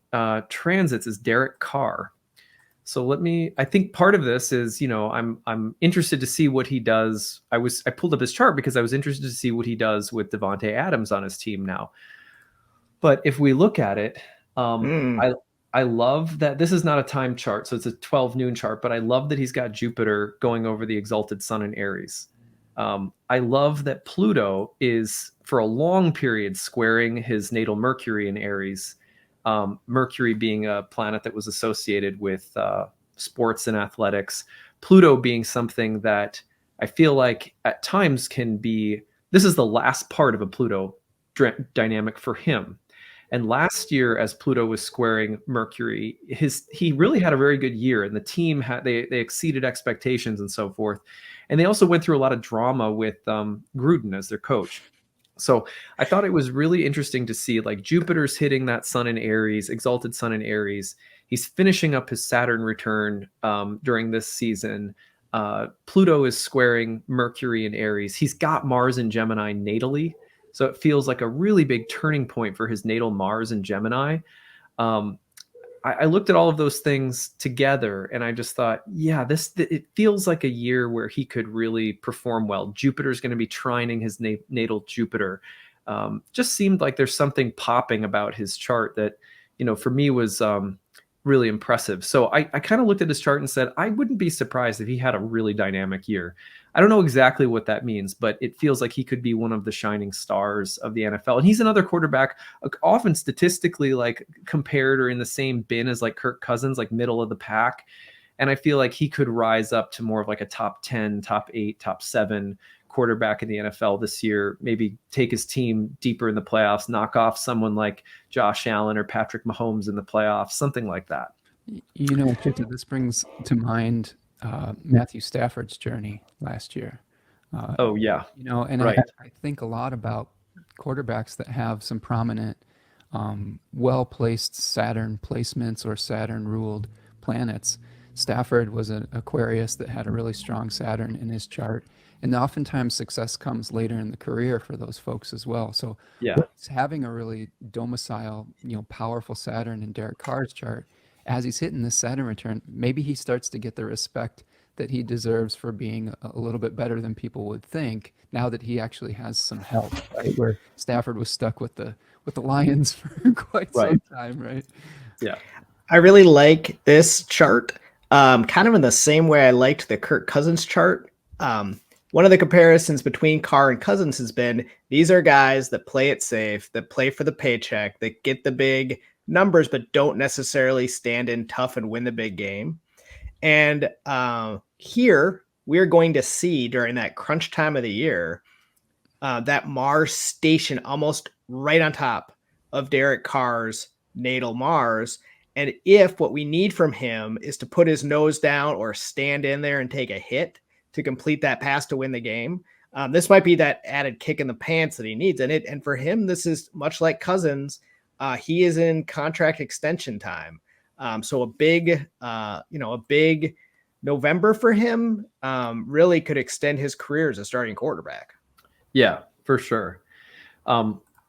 [SPEAKER 1] transits is Derek Carr. So I think part of this is, I'm interested to see what he does. I pulled up his chart because I was interested to see what he does with Devontae Adams on his team now. But if we look at it, I love that this is not a time chart, so it's a 12 noon chart, but I love that he's got Jupiter going over the exalted sun in Aries. I love that Pluto is, for a long period, squaring his natal Mercury in Aries. Mercury being a planet that was associated with sports and athletics, Pluto being something that I feel like at times this is the last part of a Pluto dynamic for him. And last year, as Pluto was squaring Mercury, he really had a very good year, and the team they exceeded expectations and so forth. And they also went through a lot of drama with Gruden as their coach. So I thought it was really interesting to see, like, Jupiter's hitting that sun in Aries, exalted sun in Aries. He's finishing up his Saturn return during this season. Pluto is squaring Mercury in Aries. He's got Mars in Gemini natally. So it feels like a really big turning point for his natal Mars in Gemini. I looked at all of those things together and I just thought, yeah, it feels like a year where he could really perform well. Jupiter's going to be trining his natal Jupiter. Just seemed like there's something popping about his chart that, for me was really impressive. So I kind of looked at his chart and said, I wouldn't be surprised if he had a really dynamic year. I don't know exactly what that means, but it feels like he could be one of the shining stars of the NFL. And he's another quarterback, often statistically like compared or in the same bin as like Kirk Cousins, like middle of the pack. And I feel like he could rise up to more of like a top 10, top 8, top 7 quarterback in the NFL this year, maybe take his team deeper in the playoffs, knock off someone like Josh Allen or Patrick Mahomes in the playoffs, something like that.
[SPEAKER 3] Chita, this brings to mind Matthew Stafford's journey last year.
[SPEAKER 1] Oh, yeah.
[SPEAKER 3] And right. I think a lot about quarterbacks that have some prominent, well-placed Saturn placements or Saturn-ruled planets. Stafford was an Aquarius that had a really strong Saturn in his chart. And oftentimes success comes later in the career for those folks as well. So
[SPEAKER 1] yeah,
[SPEAKER 3] having a really domicile, powerful Saturn in Derek Carr's chart, as he's hitting this Saturn return, maybe he starts to get the respect that he deserves for being a little bit better than people would think, now that he actually has some help, right? Where Stafford was stuck with the Lions for quite some time, right?
[SPEAKER 1] Yeah.
[SPEAKER 2] I really like this chart, kind of in the same way I liked the Kirk Cousins chart. One of the comparisons between Carr and Cousins has been, these are guys that play it safe, that play for the paycheck, that get the big numbers, but don't necessarily stand in tough and win the big game. And here we're going to see during that crunch time of the year, that Mars station almost right on top of Derek Carr's natal Mars. And if what we need from him is to put his nose down or stand in there and take a hit to complete that pass to win the game, this might be that added kick in the pants that he needs. And for him, this is much like Cousins. He is in contract extension time. So a big November for him really could extend his career as a starting quarterback.
[SPEAKER 1] Yeah, for sure.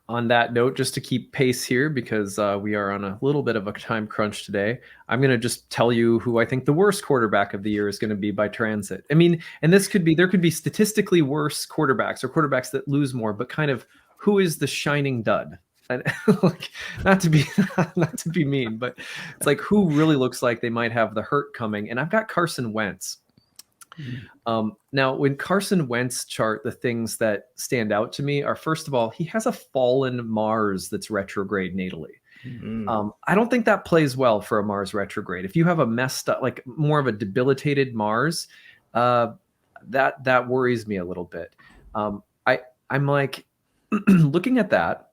[SPEAKER 1] On that note, just to keep pace here, because we are on a little bit of a time crunch today, I'm going to just tell you who I think the worst quarterback of the year is going to be by transit. I mean, and there could be statistically worse quarterbacks or quarterbacks that lose more, but kind of who is the shining dud? And like, not to be mean, but it's like, who really looks like they might have the hurt coming. And I've got Carson Wentz. Now, when Carson Wentz chart, the things that stand out to me are, first of all, he has a fallen Mars that's retrograde natally. I don't think that plays well for a Mars retrograde. If you have a messed up, like more of a debilitated Mars, that worries me a little bit. I'm like looking at that.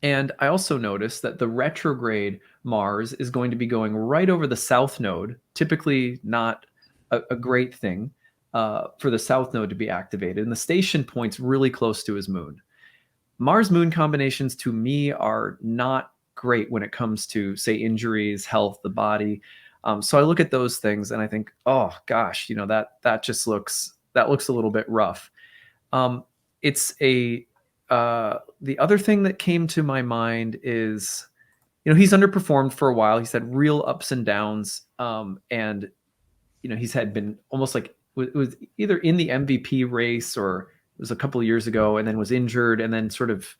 [SPEAKER 1] And I also noticed that the retrograde Mars is going to be going right over the south node, typically not a great thing for the south node to be activated. And the station point's really close to his moon. Mars-moon combinations to me are not great when it comes to, say, injuries, health, the body. So I look at those things and I think, oh gosh, that just looks a little bit rough. It's a the other thing that came to my mind is, he's underperformed for a while. He's had real ups and downs. And, he's had been almost like it was either in the MVP race or it was a couple of years ago and then was injured and then sort of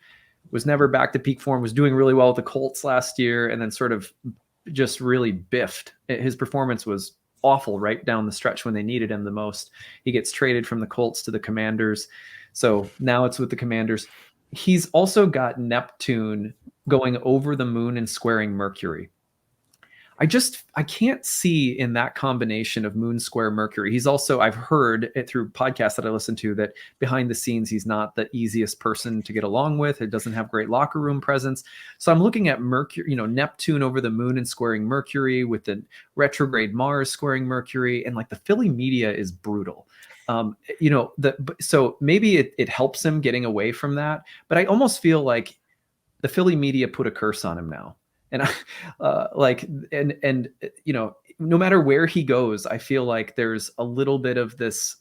[SPEAKER 1] was never back to peak form, was doing really well with the Colts last year and then sort of just really biffed. His performance was awful right down the stretch when they needed him the most. He gets traded from the Colts to the Commanders. So now it's with the Commanders. He's also got Neptune going over the moon and squaring Mercury. I can't see in that combination of moon square Mercury. He's also, I've heard it through podcasts that I listen to, that behind the scenes, he's not the easiest person to get along with. It doesn't have great locker room presence. So I'm looking at Mercury, Neptune over the moon and squaring Mercury with the retrograde Mars squaring Mercury. And like the Philly media is brutal. So maybe it helps him getting away from that. But I almost feel like the Philly media put a curse on him now. And no matter where he goes, I feel like there's a little bit of this,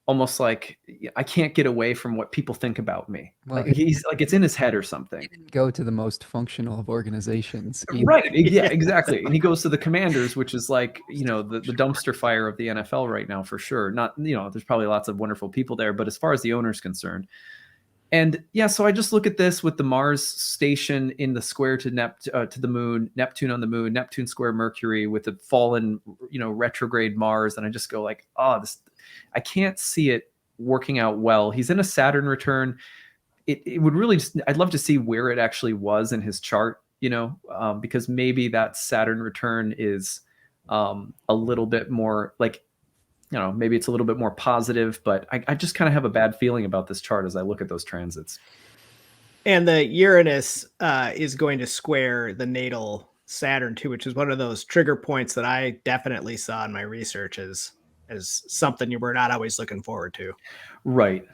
[SPEAKER 1] almost like I can't get away from what people think about me.
[SPEAKER 3] Well,
[SPEAKER 1] he's like, it's in his head or something.
[SPEAKER 3] He didn't go to the most functional of organizations either.
[SPEAKER 1] Right. Yeah, exactly. And he goes to the Commanders, which is like, the dumpster fire of the NFL right now, for sure. Not, there's probably lots of wonderful people there, but as far as the owner's concerned. And yeah, so I just look at this with the Mars station in the square to the moon, Neptune on the moon, Neptune square Mercury with the fallen, retrograde Mars. And I just go like, I can't see it working out well. He's in a Saturn return. It would really I'd love to see where it actually was in his chart, because maybe that Saturn return is a little bit more like, maybe it's a little bit more positive, but I just kind of have a bad feeling about this chart as I look at those transits.
[SPEAKER 2] And the Uranus is going to square the natal Saturn too, which is one of those trigger points that I definitely saw in my research as something you were not always looking forward to.
[SPEAKER 1] Right.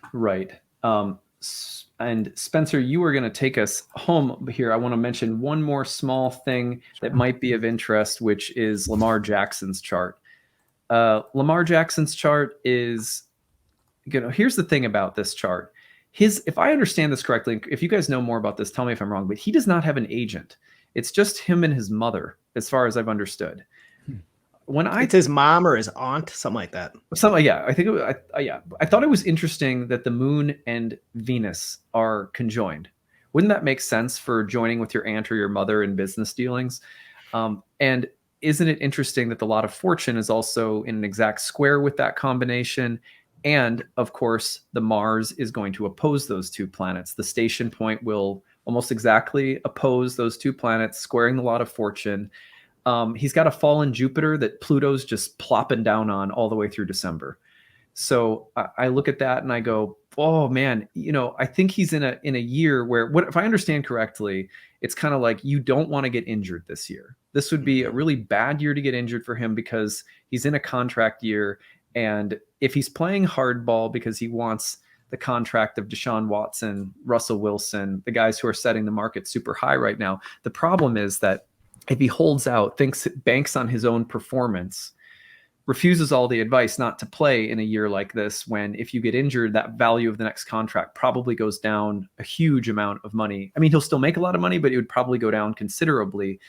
[SPEAKER 1] And Spencer, you were going to take us home here. I want to mention one more small thing that might be of interest, which is Lamar Jackson's chart. Lamar Jackson's chart is, here's the thing about this chart. If I understand this correctly, if you guys know more about this, tell me if I'm wrong, but he does not have an agent. It's just him and his mother, as far as I've understood. It's
[SPEAKER 2] his mom or his aunt, something like that.
[SPEAKER 1] Yeah, I think I thought it was interesting that the moon and Venus are conjoined. Wouldn't that make sense for joining with your aunt or your mother in business dealings? And isn't it interesting that the lot of fortune is also in an exact square with that combination? And of course, the Mars is going to oppose those two planets. The station point will almost exactly oppose those two planets, squaring the lot of fortune. He's got a fallen Jupiter that Pluto's just plopping down on all the way through December. So I look at that and I go, oh man, I think he's in a year where, if I understand correctly, it's kind of like you don't want to get injured this year. This would be a really bad year to get injured for him because he's in a contract year. And if he's playing hardball because he wants the contract of Deshaun Watson, Russell Wilson, the guys who are setting the market super high right now, the problem is that if he holds out, banks on his own performance, refuses all the advice not to play in a year like this, when if you get injured, that value of the next contract probably goes down a huge amount of money. I mean, he'll still make a lot of money, but it would probably go down considerably.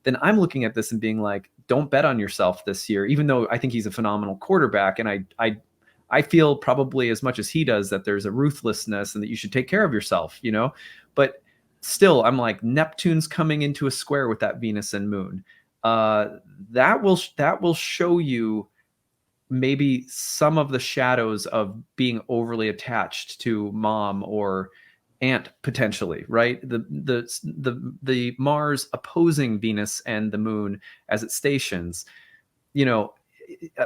[SPEAKER 1] Then I'm looking at this and being like, don't bet on yourself this year, even though I think he's a phenomenal quarterback. And I feel probably as much as he does that there's a ruthlessness and that you should take care of yourself, but still, I'm like, Neptune's coming into a square with that Venus and moon. That will show you maybe some of the shadows of being overly attached to mom or aunt potentially, right? The Mars opposing Venus and the moon as it stations.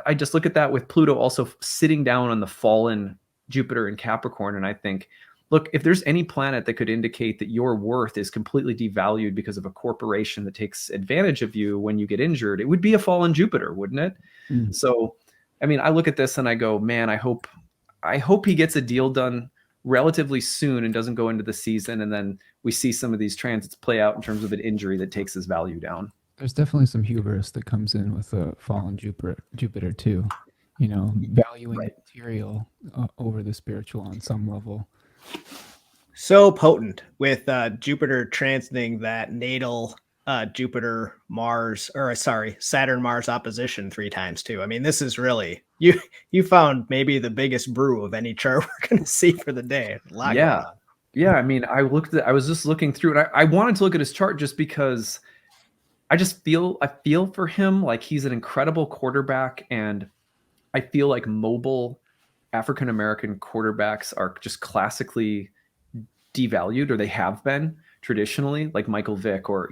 [SPEAKER 1] I just look at that with Pluto also sitting down on the fallen Jupiter in Capricorn, and I think, look, if there's any planet that could indicate that your worth is completely devalued because of a corporation that takes advantage of you when you get injured, it would be a fallen Jupiter, wouldn't it? Mm. So, I mean, I look at this and I go, man, I hope he gets a deal done relatively soon and doesn't go into the season, and then we see some of these transits play out in terms of an injury that takes his value down.
[SPEAKER 3] There's definitely some hubris that comes in with a fallen Jupiter too, valuing the material over the spiritual on some level.
[SPEAKER 2] So potent with Jupiter transiting that natal Jupiter Mars, or sorry, Saturn Mars opposition 3 times too. I mean, this is really you found maybe the biggest brew of any chart we're going to see for the day. A lot going on.
[SPEAKER 1] Yeah, I mean, I was just looking through it. I wanted to look at his chart just because I feel for him like he's an incredible quarterback, and I feel like mobile African American quarterbacks are just classically devalued, or they have been traditionally, like Michael Vick, or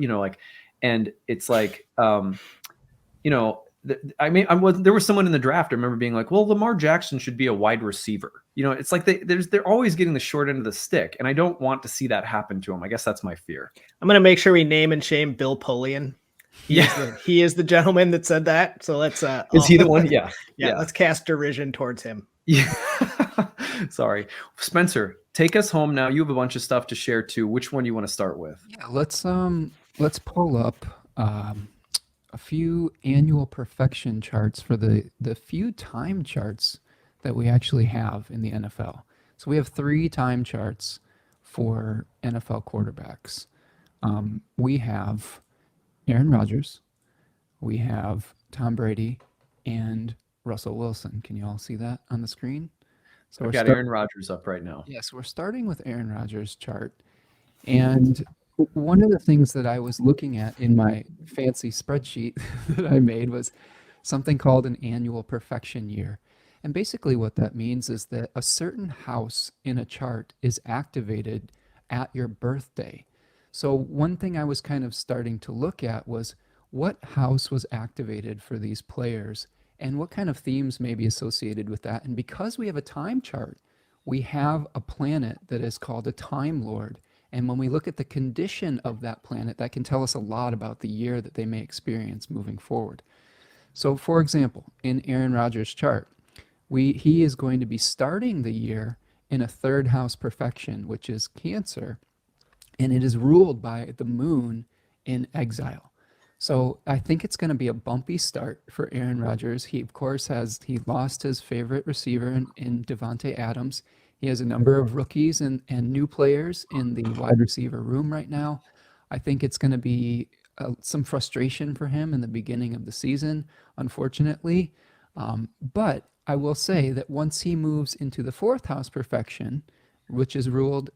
[SPEAKER 1] and it's like I mean, there was someone in the draft I remember being like, well, Lamar Jackson should be a wide receiver. It's like they're always getting the short end of the stick, and I don't want to see that happen to him. I guess that's my fear.
[SPEAKER 2] I'm going to make sure we name and shame Bill Polian. He is the gentleman that said that. So let's
[SPEAKER 1] is he the one? Yeah.
[SPEAKER 2] Let's cast derision towards him.
[SPEAKER 1] Yeah. Sorry, Spencer, take us home now. You have a bunch of stuff to share too. Which one do you want to start with?
[SPEAKER 3] Yeah, let's pull up a few annual perfection charts for the few time charts that we actually have in the NFL. So we have 3 time charts for NFL quarterbacks. We have Aaron Rodgers, we have Tom Brady, and Russell Wilson. Can you all see that on the screen? So
[SPEAKER 1] I've got Aaron Rodgers up right now.
[SPEAKER 3] Yes, we're starting with Aaron Rodgers' chart. And one of the things that I was looking at in my fancy spreadsheet that I made was something called an annual perfection year. And basically what that means is that a certain house in a chart is activated at your birthday. So one thing I was kind of starting to look at was what house was activated for these players and what kind of themes may be associated with that. And because we have a time chart, we have a planet that is called a Time Lord. And when we look at the condition of that planet, that can tell us a lot about the year that they may experience moving forward. So for example, in Aaron Rodgers' chart, he is going to be starting the year in a 3rd house perfection, which is Cancer, and it is ruled by the moon in exile. So I think it's going to be a bumpy start for Aaron Rodgers. He, of course, he lost his favorite receiver in Devontae Adams. He has a number of rookies and new players in the wide receiver room right now. I think it's going to be some frustration for him in the beginning of the season, unfortunately. But I will say that once he moves into the 4th house perfection, which is ruled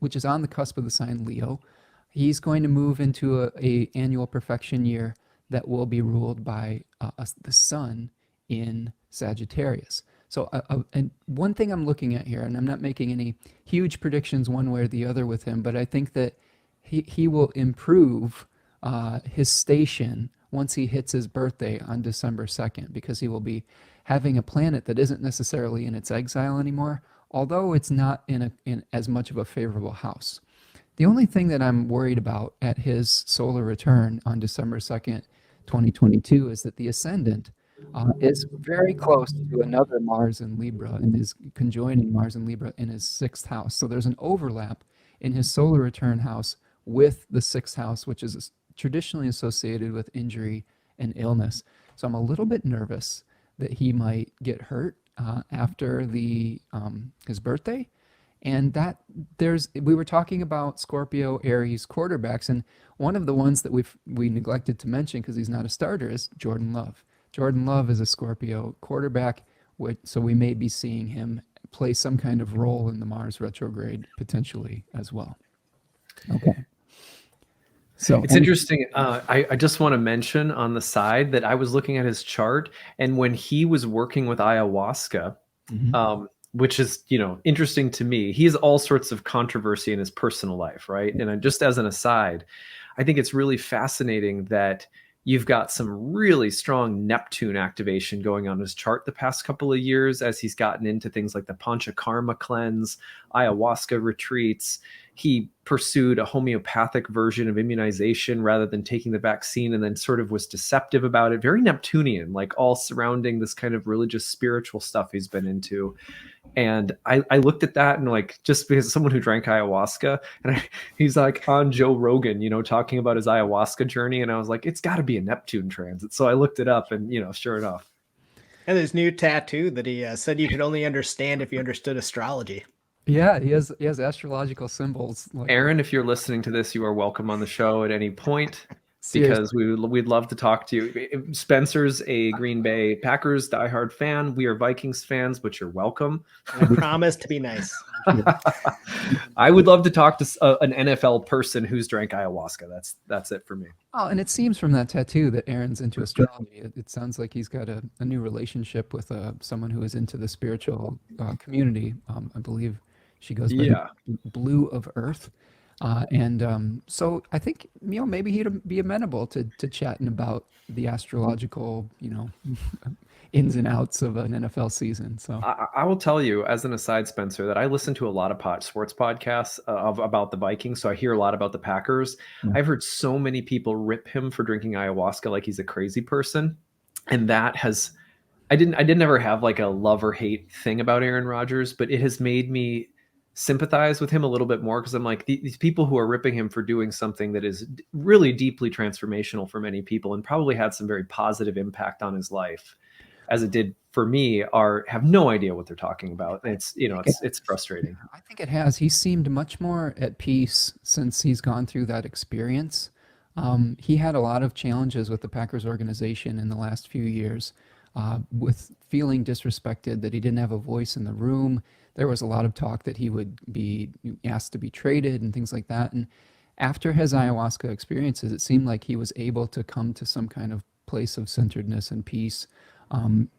[SPEAKER 3] which is on the cusp of the sign Leo, he's going to move into a annual perfection year that will be ruled by the sun in Sagittarius. So and one thing I'm looking at here, and I'm not making any huge predictions one way or the other with him, but I think that he will improve his station once he hits his birthday on December 2nd, because he will be having a planet that isn't necessarily in its exile anymore, although it's not in as much of a favorable house. The only thing that I'm worried about at his solar return on December 2nd, 2022, is that the ascendant is very close to another Mars in Libra, and is conjoining Mars in Libra in his 6th house. So there's an overlap in his solar return house with the 6th house, which is traditionally associated with injury and illness. So I'm a little bit nervous that he might get hurt after his birthday. And we were talking about Scorpio Aries quarterbacks, and one of the ones that we neglected to mention because he's not a starter is Jordan Love. Jordan Love is a Scorpio quarterback, so we may be seeing him play some kind of role in the Mars retrograde potentially as well. Okay. So
[SPEAKER 1] it's interesting. I just want to mention on the side that I was looking at his chart, and when he was working with ayahuasca, which is, interesting to me, he has all sorts of controversy in his personal life, right? And just as an aside, I think it's really fascinating that you've got some really strong Neptune activation going on his chart the past couple of years as he's gotten into things like the Panchakarma cleanse, ayahuasca retreats. He pursued a homeopathic version of immunization rather than taking the vaccine, and then sort of was deceptive about it. Very Neptunian, like all surrounding this kind of religious, spiritual stuff he's been into. And I looked at that, and like, just because someone who drank ayahuasca, and he's like on Joe Rogan, talking about his ayahuasca journey. And I was like, it's got to be a Neptune transit. So I looked it up, and, sure enough.
[SPEAKER 2] And his new tattoo that he said you could only understand if you understood astrology.
[SPEAKER 3] Yeah, he has astrological symbols. Like,
[SPEAKER 1] Aaron, if you're listening to this, you are welcome on the show at any point
[SPEAKER 3] seriously.
[SPEAKER 1] because we'd love to talk to you. Spencer's a Green Bay Packers diehard fan. We are Vikings fans, but you're welcome.
[SPEAKER 2] I promise to be nice.
[SPEAKER 1] I would love to talk to an NFL person who's drank ayahuasca. That's it for me.
[SPEAKER 3] Oh, and it seems from that tattoo that Aaron's into astrology. It sounds like he's got a new relationship with someone who is into the spiritual community. I believe she goes by
[SPEAKER 1] Yeah.
[SPEAKER 3] Blue of Earth. So I think, maybe he'd be amenable to chatting about the astrological, ins and outs of an NFL season. So
[SPEAKER 1] I will tell you, as an aside, Spencer, that I listen to a lot of sports podcasts about the Vikings, so I hear a lot about the Packers.
[SPEAKER 3] Yeah.
[SPEAKER 1] I've heard so many people rip him for drinking ayahuasca like he's a crazy person, and that has I didn't ever have like a love or hate thing about Aaron Rodgers, but it has made me sympathize with him a little bit more because I'm like these people who are ripping him for doing something that is really deeply transformational for many people and probably had some very positive impact on his life, as it did for me, have no idea what they're talking about. And it's frustrating.
[SPEAKER 3] I think it has. He seemed much more at peace since he's gone through that experience. He had a lot of challenges with the Packers organization in the last few years, with feeling disrespected, that he didn't have a voice in the room. There was a lot of talk that he would be asked to be traded and things like that. And after his ayahuasca experiences, it seemed like he was able to come to some kind of place of centeredness and peace.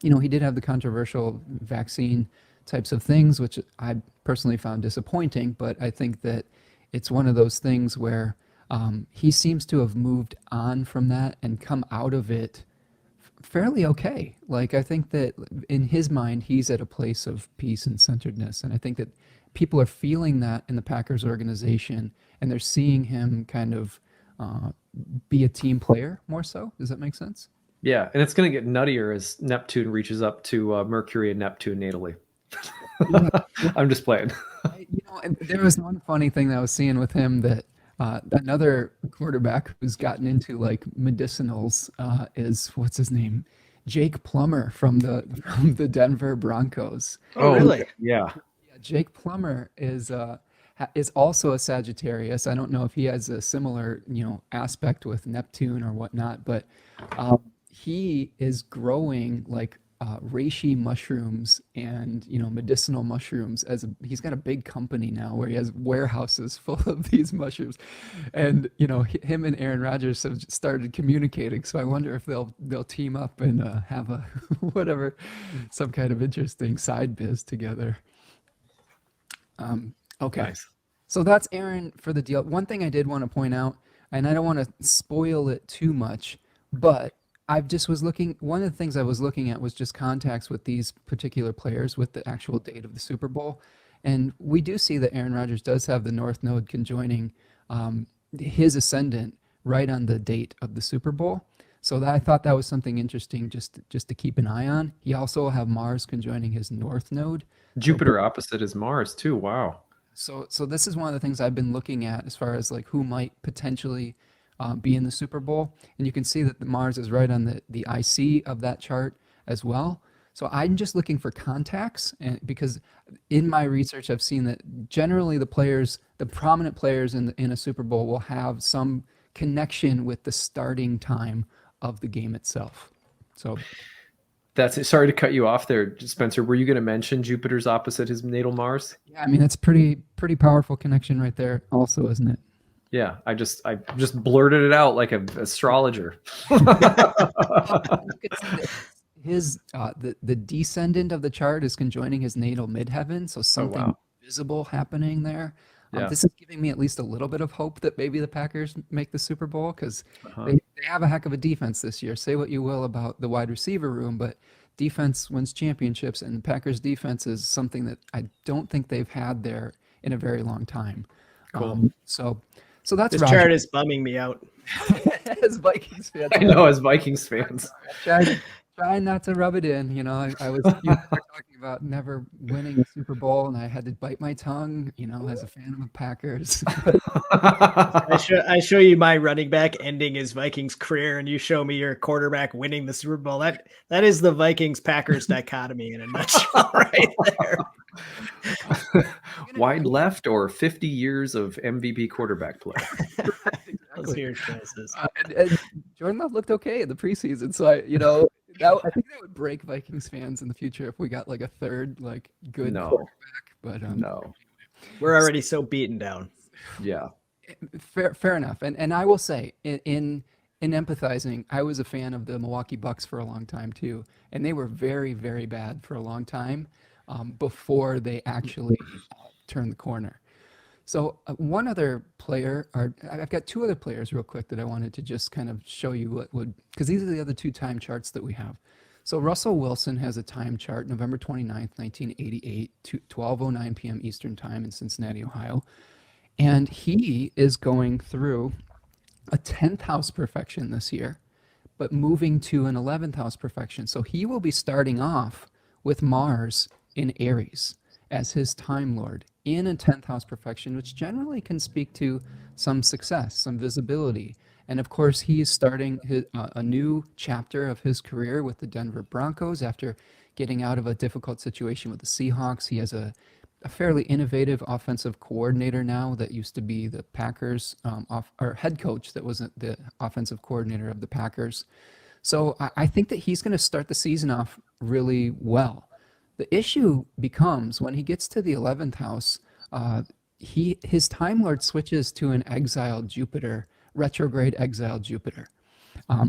[SPEAKER 3] He did have the controversial vaccine types of things, which I personally found disappointing, but I think that it's one of those things where he seems to have moved on from that and come out of it fairly okay. Like, I think that in his mind, he's at a place of peace and centeredness. And I think that people are feeling that in the Packers organization, and they're seeing him kind of be a team player more so. Does that make sense?
[SPEAKER 1] Yeah, and it's going to get nuttier as Neptune reaches up to Mercury and Neptune natally. I'm just playing.
[SPEAKER 3] And there was one funny thing that I was seeing with him, that another quarterback who's gotten into like medicinals is, what's his name? Jake Plummer from the Denver Broncos.
[SPEAKER 2] Oh, really?
[SPEAKER 1] Yeah.
[SPEAKER 3] Jake Plummer is also a Sagittarius. I don't know if he has a similar, aspect with Neptune or whatnot, but he is growing like reishi mushrooms and medicinal mushrooms. He's got a big company now where he has warehouses full of these mushrooms, and him and Aaron Rodgers have started communicating. So I wonder if they'll team up and have a whatever, some kind of interesting side biz together. Okay.
[SPEAKER 1] Nice.
[SPEAKER 3] So that's Aaron for the deal. One thing I did want to point out, and I don't want to spoil it too much, but one of the things I was looking at was just contacts with these particular players with the actual date of the Super Bowl. And we do see that Aaron Rodgers does have the North Node conjoining his ascendant right on the date of the Super Bowl. So I thought that was something interesting just to keep an eye on. He also will have Mars conjoining his North Node.
[SPEAKER 1] Jupiter opposite is Mars too. Wow.
[SPEAKER 3] So this is one of the things I've been looking at as far as like who might potentially be in the Super Bowl. And you can see that the Mars is right on the IC of that chart as well. So I'm just looking for contacts, and because in my research I've seen that generally the prominent players in a Super Bowl will have some connection with the starting time of the game itself. So
[SPEAKER 1] that's it. Sorry to cut you off there, Spencer. Were you going to mention Jupiter's opposite his natal Mars?
[SPEAKER 3] Yeah, I mean, that's pretty powerful connection right there also, isn't it?
[SPEAKER 1] Yeah, I just blurted it out like an astrologer.
[SPEAKER 3] His the descendant of the chart is conjoining his natal midheaven, so something visible happening there. This is giving me at least a little bit of hope that maybe the Packers make the Super Bowl, because they have a heck of a defense this year. Say what you will about the wide receiver room, but defense wins championships, and the Packers defense is something that I don't think they've had there in a very long time.
[SPEAKER 1] Cool.
[SPEAKER 3] So that's
[SPEAKER 2] this chart is bumming me out.
[SPEAKER 3] As Vikings fans,
[SPEAKER 1] I know, as Vikings fans.
[SPEAKER 3] Try not to rub it in. I was talking about never winning a Super Bowl, and I had to bite my tongue, as a fan of the Packers.
[SPEAKER 2] I show you my running back ending his Vikings career, and you show me your quarterback winning the Super Bowl. That is the Vikings Packers dichotomy in a nutshell right there.
[SPEAKER 1] wide left or 50 years of MVP quarterback play.
[SPEAKER 2] Those are your choices.
[SPEAKER 3] And Jordan Love looked okay in the preseason, so I think that would break Vikings fans in the future if we got like a third like good quarterback. But
[SPEAKER 1] no,
[SPEAKER 2] we're already so beaten down.
[SPEAKER 1] Yeah,
[SPEAKER 3] fair enough. And I will say in empathizing, I was a fan of the Milwaukee Bucks for a long time too, and they were very, very bad for a long time before they actually turned the corner. So one other player, or I've got two other players real quick that I wanted to just kind of show you what would, because these are the other two time charts that we have. So Russell Wilson has a time chart, November 29th, 1988, 12:09 p.m. Eastern Time in Cincinnati, Ohio. And he is going through a 10th house perfection this year, but moving to an 11th house perfection. So he will be starting off with Mars in Aries as his time lord in a 10th house perfection, which generally can speak to some success, some visibility. And of course, he's starting a new chapter of his career with the Denver Broncos after getting out of a difficult situation with the Seahawks. He has a fairly innovative offensive coordinator now that used to be the Packers head coach that wasn't the offensive coordinator of the Packers. So I think that he's going to start the season off really well. The issue becomes when he gets to the 11th house, his time lord switches to an exiled Jupiter, retrograde exiled Jupiter.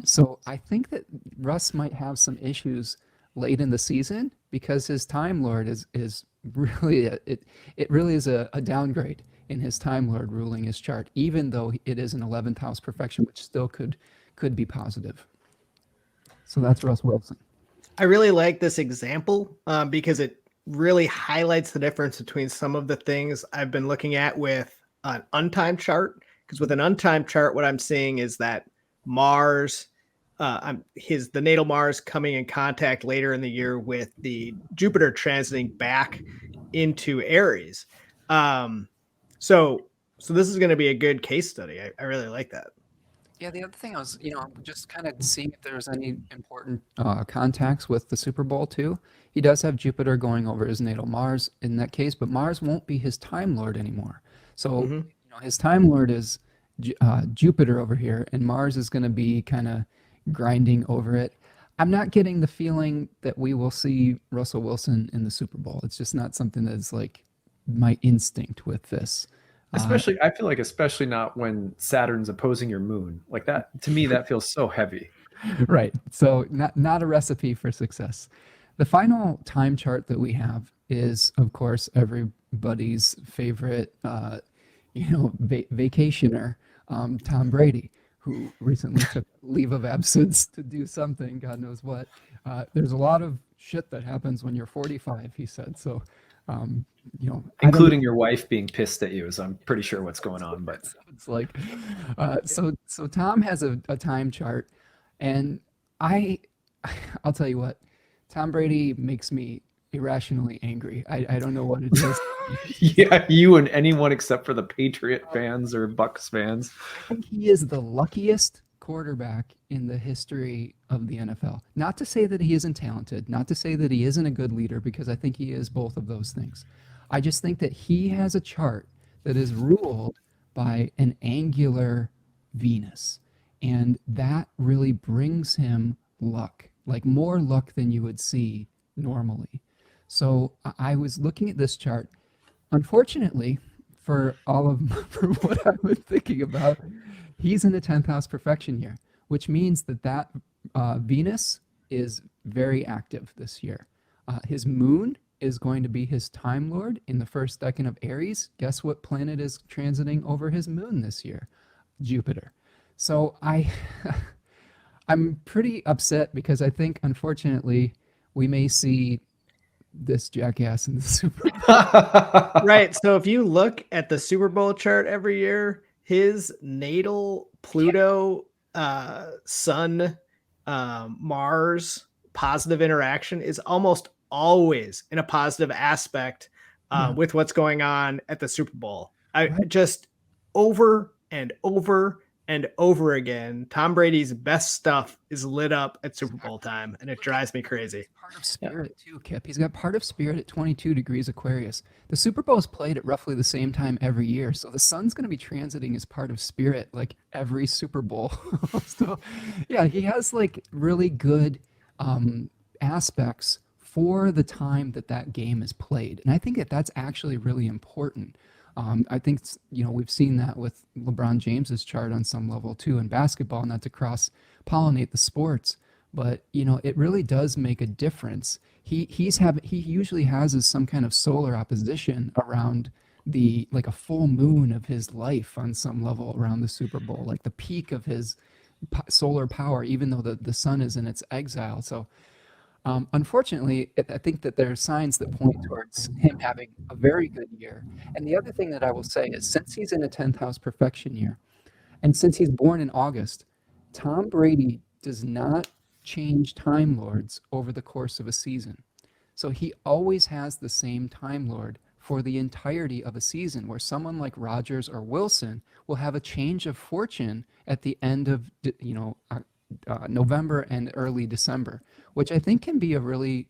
[SPEAKER 3] So I think that Russ might have some issues late in the season because his time lord is really it really is a downgrade in his time lord ruling his chart, even though it is an 11th house perfection, which still could be positive. So that's Russ Wilson.
[SPEAKER 2] I really like this example because it really highlights the difference between some of the things I've been looking at with an untimed chart. Because with an untimed chart, what I'm seeing is that Mars, the natal Mars coming in contact later in the year with the Jupiter transiting back into Aries. So this is going to be a good case study. I really like that.
[SPEAKER 3] Yeah, the other thing I was, just kind of seeing if there was any important contacts with the Super Bowl too. He does have Jupiter going over his natal Mars in that case, but Mars won't be his time lord anymore. So his time lord is Jupiter over here, and Mars is going to be kind of grinding over it. I'm not getting the feeling that we will see Russell Wilson in the Super Bowl. It's just not something that's like my instinct with this.
[SPEAKER 1] Especially, I feel like especially not when Saturn's opposing your moon. Like that, to me, that feels so heavy.
[SPEAKER 3] Right. So not a recipe for success. The final time chart that we have is, of course, everybody's favorite, vacationer, Tom Brady, who recently took leave of absence to do something, God knows what. There's a lot of shit that happens when you're 45, he said. So,
[SPEAKER 1] including your wife being pissed at you, is I'm pretty sure what's going on. But
[SPEAKER 3] it's like, so Tom has a time chart, and I'll tell you what, Tom Brady makes me irrationally angry. I don't know what it is.
[SPEAKER 1] Yeah, you and anyone except for the Patriot fans or Bucks fans.
[SPEAKER 3] I think he is the luckiest quarterback in the history of the NFL. Not to say that he isn't talented, not to say that he isn't a good leader, because I think he is both of those things. I just think that he has a chart that is ruled by an angular Venus, and that really brings him luck, like more luck than you would see normally. So I was looking at this chart. Unfortunately, for what I've been thinking about, he's in the 10th house perfection here, which means that Venus is very active this year. His moon is going to be his time lord in the first decan of Aries. Guess what planet is transiting over his moon this year? Jupiter. So I'm pretty upset because I think, unfortunately, we may see this jackass in the Super Bowl.
[SPEAKER 2] Right. So if you look at the Super Bowl chart every year, his natal Pluto, Sun, Mars positive interaction is almost always in a positive aspect with what's going on at the Super Bowl. I just over and over and over again, Tom Brady's best stuff is lit up at Super Bowl time, and it drives me crazy.
[SPEAKER 3] Part of spirit too, Kipp. He's got part of spirit at 22 degrees Aquarius. The Super Bowl is played at roughly the same time every year, so the sun's going to be transiting as part of spirit like every Super Bowl. So, yeah, he has like really good aspects for the time that that game is played, and I think that that's actually really important. I think we've seen that with LeBron James's chart on some level too in basketball, not to cross pollinate the sports, but it really does make a difference. He usually has some kind of solar opposition around like a full moon of his life on some level around the Super Bowl, like the peak of his solar power, even though the sun is in its exile. So unfortunately, I think that there are signs that point towards him having a very good year. And the other thing that I will say is, since he's in a 10th house perfection year, and since he's born in August, Tom Brady does not change Time Lords over the course of a season. So he always has the same Time Lord for the entirety of a season, where someone like Rodgers or Wilson will have a change of fortune at the end of November and early December, which I think can be a really,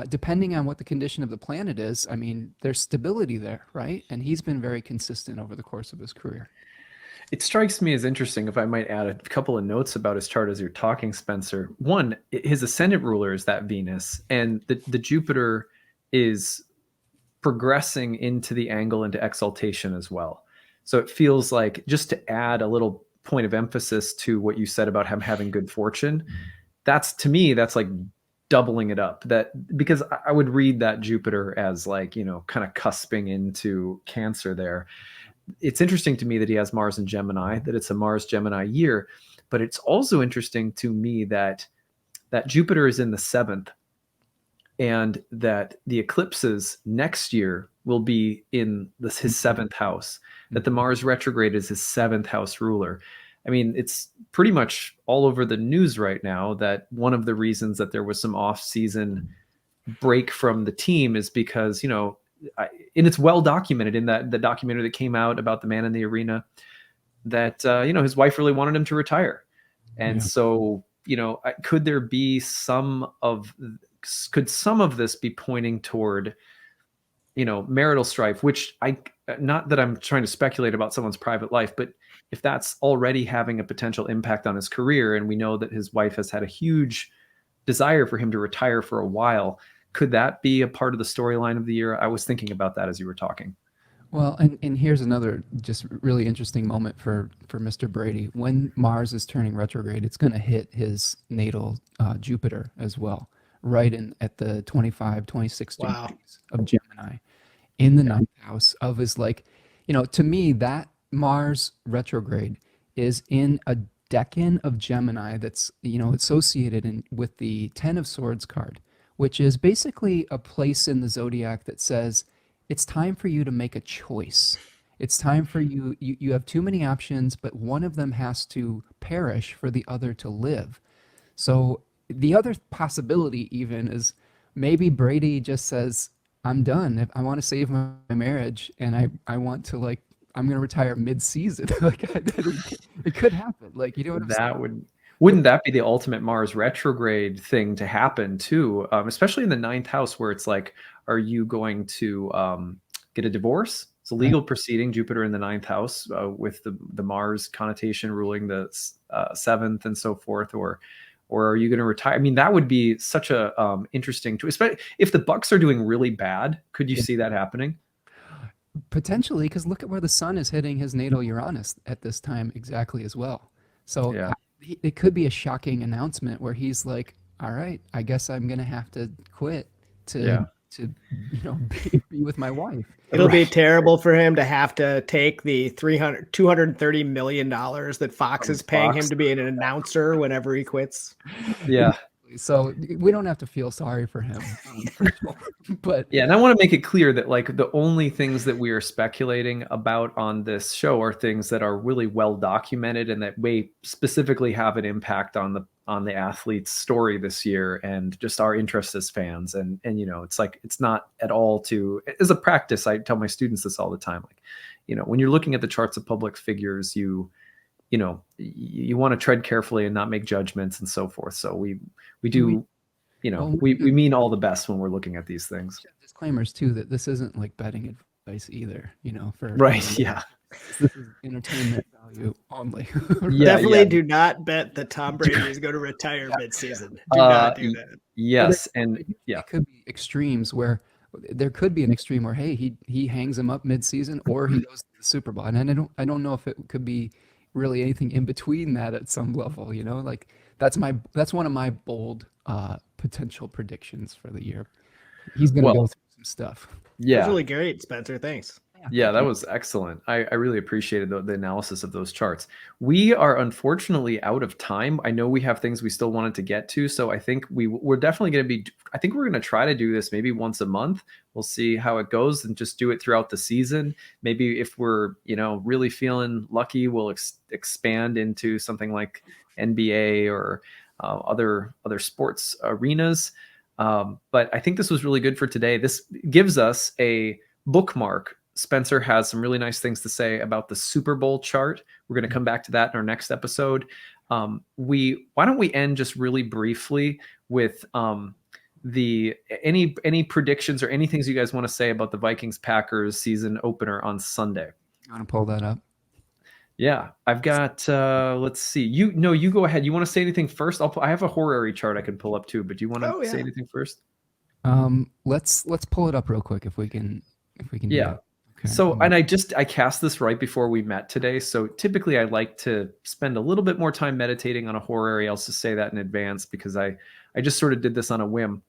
[SPEAKER 3] depending on what the condition of the planet is, I mean, there's stability there, right? And he's been very consistent over the course of his career.
[SPEAKER 1] It strikes me as interesting, if I might add a couple of notes about his chart as you're talking, Spencer. One, his ascendant ruler is that Venus, and the Jupiter is progressing into the angle into exaltation as well. So it feels like, just to add a little point of emphasis to what you said about him having good fortune, to me, that's like doubling it up. Because I would read that Jupiter as like, kind of cusping into Cancer there. It's interesting to me that he has Mars in Gemini, that it's a Mars Gemini year, but it's also interesting to me that Jupiter is in the 7th, and that the eclipses next year will be in his 7th house, that the Mars retrograde is his 7th house ruler. I mean, it's pretty much all over the news right now that one of the reasons that there was some off-season break from the team is because, and it's well documented in the documentary that came out about the man in the arena, that, his wife really wanted him to retire. And so, could some of this be pointing toward, marital strife, which not that I'm trying to speculate about someone's private life, but if that's already having a potential impact on his career, and we know that his wife has had a huge desire for him to retire for a while, could that be a part of the storyline of the year? I was thinking about that as you were talking.
[SPEAKER 3] Well, and here's another just really interesting moment for Mr. Brady. When Mars is turning retrograde, it's going to hit his natal Jupiter as well, right at the 25, 26 degrees of Gemini, in the 9th house of his, like, to me, that Mars retrograde is in a decan of Gemini that's, associated with the 10 of Swords card, which is basically a place in the zodiac that says, it's time for you to make a choice. It's time for you. You have too many options, but one of them has to perish for the other to live. So the other possibility even is maybe Brady just says, I'm done. If I want to save my marriage, and I want to, like, I'm going to retire mid-season. Like, it could happen. Like, what I'm saying?
[SPEAKER 1] Wouldn't that be the ultimate Mars retrograde thing to happen too? Especially in the 9th house, where it's like, are you going to get a divorce? It's a legal proceeding, Jupiter in the 9th house, with the Mars connotation ruling the 7th and so forth, or are you going to retire? I mean, that would be such a interesting twist. Especially if the Bucks are doing really bad, could you see that happening?
[SPEAKER 3] Potentially, because look at where the sun is hitting his natal Uranus at this time exactly as well. So it could be a shocking announcement where he's like, all right, I guess I'm going to have to quit to be with my wife.
[SPEAKER 2] It'll be terrible for him to have to take the $230 million that Fox is paying him to be an announcer whenever he quits.
[SPEAKER 1] Yeah.
[SPEAKER 3] So we don't have to feel sorry for him, for sure. But
[SPEAKER 1] yeah, and I want to make it clear that, like, the only things that we are speculating about on this show are things that are really well documented and that may specifically have an impact on the athlete's story this year, and just our interest as fans. And it's like, it's not at all as a practice. I tell my students this all the time. Like, when you're looking at the charts of public figures, you you want to tread carefully and not make judgments and so forth. So we do, we mean all the best when we're looking at these things.
[SPEAKER 3] Disclaimers too, that this isn't like betting advice either, for
[SPEAKER 1] right. Yeah.
[SPEAKER 3] This is entertainment value only.
[SPEAKER 2] Definitely do not bet that Tom Brady is going to retire mid-season. Do not do that.
[SPEAKER 1] Yes, and
[SPEAKER 3] it could be extremes where there could be an extreme where he hangs him up mid-season or he goes to the Super Bowl, and I don't know if it could be really anything in between that at some level. Like that's one of my bold potential predictions for the year. He's going to go through some stuff.
[SPEAKER 1] Yeah,
[SPEAKER 2] that's really great, Spencer. Thanks.
[SPEAKER 1] Yeah, that was excellent. I really appreciated the analysis of those charts. We are unfortunately out of time. I know we have things we still wanted to get to, so I think we're definitely going to be. I think we're going to try to do this maybe once a month. We'll see how it goes and just do it throughout the season. Maybe if we're really feeling lucky, we'll expand into something like NBA or other sports arenas. But I think this was really good for today. This gives us a bookmark. Spencer has some really nice things to say about the Super Bowl chart. We're going to come back to that in our next episode. Why don't we end just really briefly with any predictions or any things you guys want to say about the Vikings Packers season opener on Sunday?
[SPEAKER 3] You want to pull that up?
[SPEAKER 1] Yeah, I've got. Let's see. You go ahead. You want to say anything first? I have a horary chart I can pull up too. But do you want to say anything first?
[SPEAKER 3] Let's pull it up real quick if we can.
[SPEAKER 1] Yeah.
[SPEAKER 3] Do that. Okay.
[SPEAKER 1] So, and I cast this right before we met today. So typically I like to spend a little bit more time meditating on a horary. I'll just say that in advance because I just sort of did this on a whim.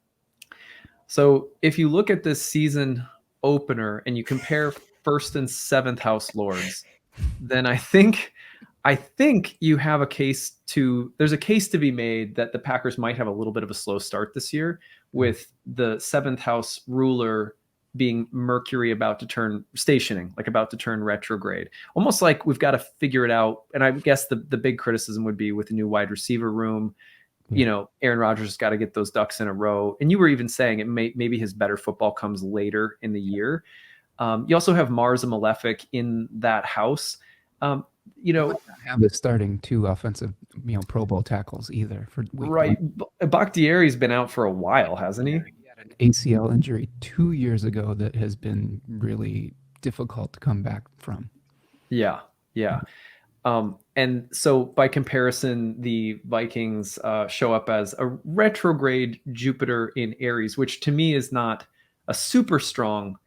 [SPEAKER 1] So if you look at this season opener and you compare first and seventh house lords, then I think you have there's a case to be made that the Packers might have a little bit of a slow start this year with the seventh house ruler being Mercury about to turn retrograde, almost like we've got to figure it out. And I guess the big criticism would be with the new wide receiver room, Aaron Rodgers has got to get those ducks in a row. And you were even saying maybe his better football comes later in the year. You also have Mars and Malefic in that house. Have
[SPEAKER 3] it starting two offensive, Pro Bowl tackles either for week
[SPEAKER 1] right. Bakhtiari's been out for a while, hasn't he?
[SPEAKER 3] An ACL injury 2 years ago that has been really difficult to come back from.
[SPEAKER 1] Yeah. And so by comparison, the Vikings show up as a retrograde Jupiter in Aries, which to me is not a super strong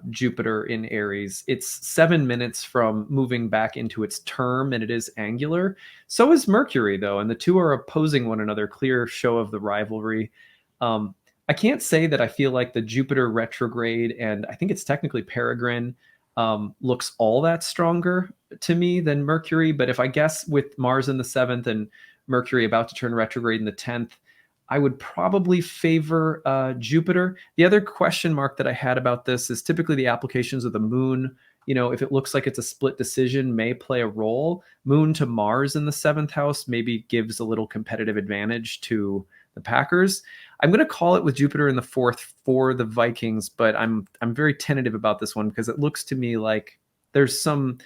[SPEAKER 1] Jupiter in Aries. It's 7 minutes from moving back into its term, and it is angular. So is Mercury, though, and the two are opposing one another. Clear show of the rivalry. I can't say that I feel like the Jupiter retrograde, and I think it's technically peregrine, looks all that stronger to me than Mercury. But if I guess with Mars in the 7th and Mercury about to turn retrograde in the 10th, I would probably favor Jupiter. The other question mark that I had about this is typically the applications of the moon. If it looks like it's a split decision, may play a role. Moon to Mars in the 7th house maybe gives a little competitive advantage to the Packers. I'm going to call it with Jupiter in the 4th for the Vikings, but I'm very tentative about this one because it looks to me like there's some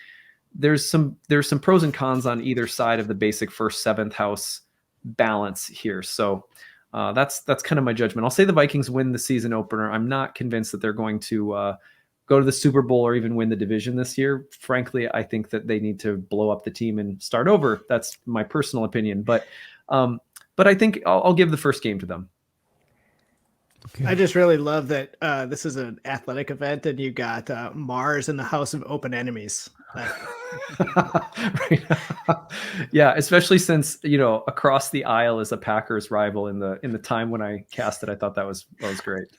[SPEAKER 1] pros and cons on either side of the basic 1st, 7th house balance here. So that's kind of my judgment. I'll say the Vikings win the season opener. I'm not convinced that they're going to go to the Super Bowl or even win the division this year. Frankly, I think that they need to blow up the team and start over. That's my personal opinion, but I think I'll give the first game to them.
[SPEAKER 2] Okay. I just really love that this is an athletic event and you got Mars in the house of open enemies.
[SPEAKER 1] Right. Yeah, especially since across the aisle is a Packers rival in the time when I cast it. I thought that was great.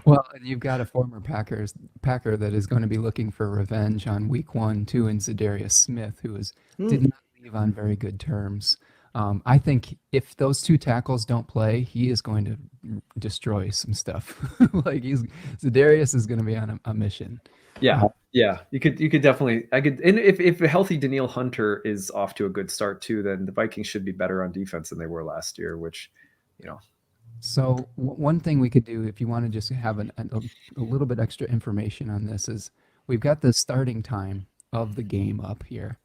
[SPEAKER 3] Well, and you've got a former Packer that is going to be looking for revenge on week 1, too, in Zadarius Smith, who did not leave on very good terms. I think if those two tackles don't play, he is going to destroy some stuff. Zadarius is going to be on a mission.
[SPEAKER 1] Yeah. You could definitely. And if a healthy Danielle Hunter is off to a good start too, then the Vikings should be better on defense than they were last year. Which,
[SPEAKER 3] So one thing we could do, if you want to just have a little bit extra information on this, is we've got the starting time of the game up here.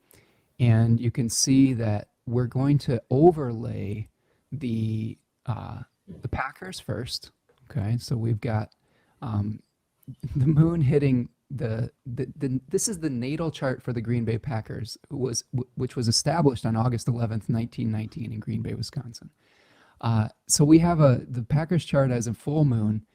[SPEAKER 3] And you can see that we're going to overlay the Packers first. Okay, so we've got the moon hitting this is the natal chart for the Green Bay Packers, which was established on August 11th, 1919 in Green Bay, Wisconsin. So we have the Packers chart as a full moon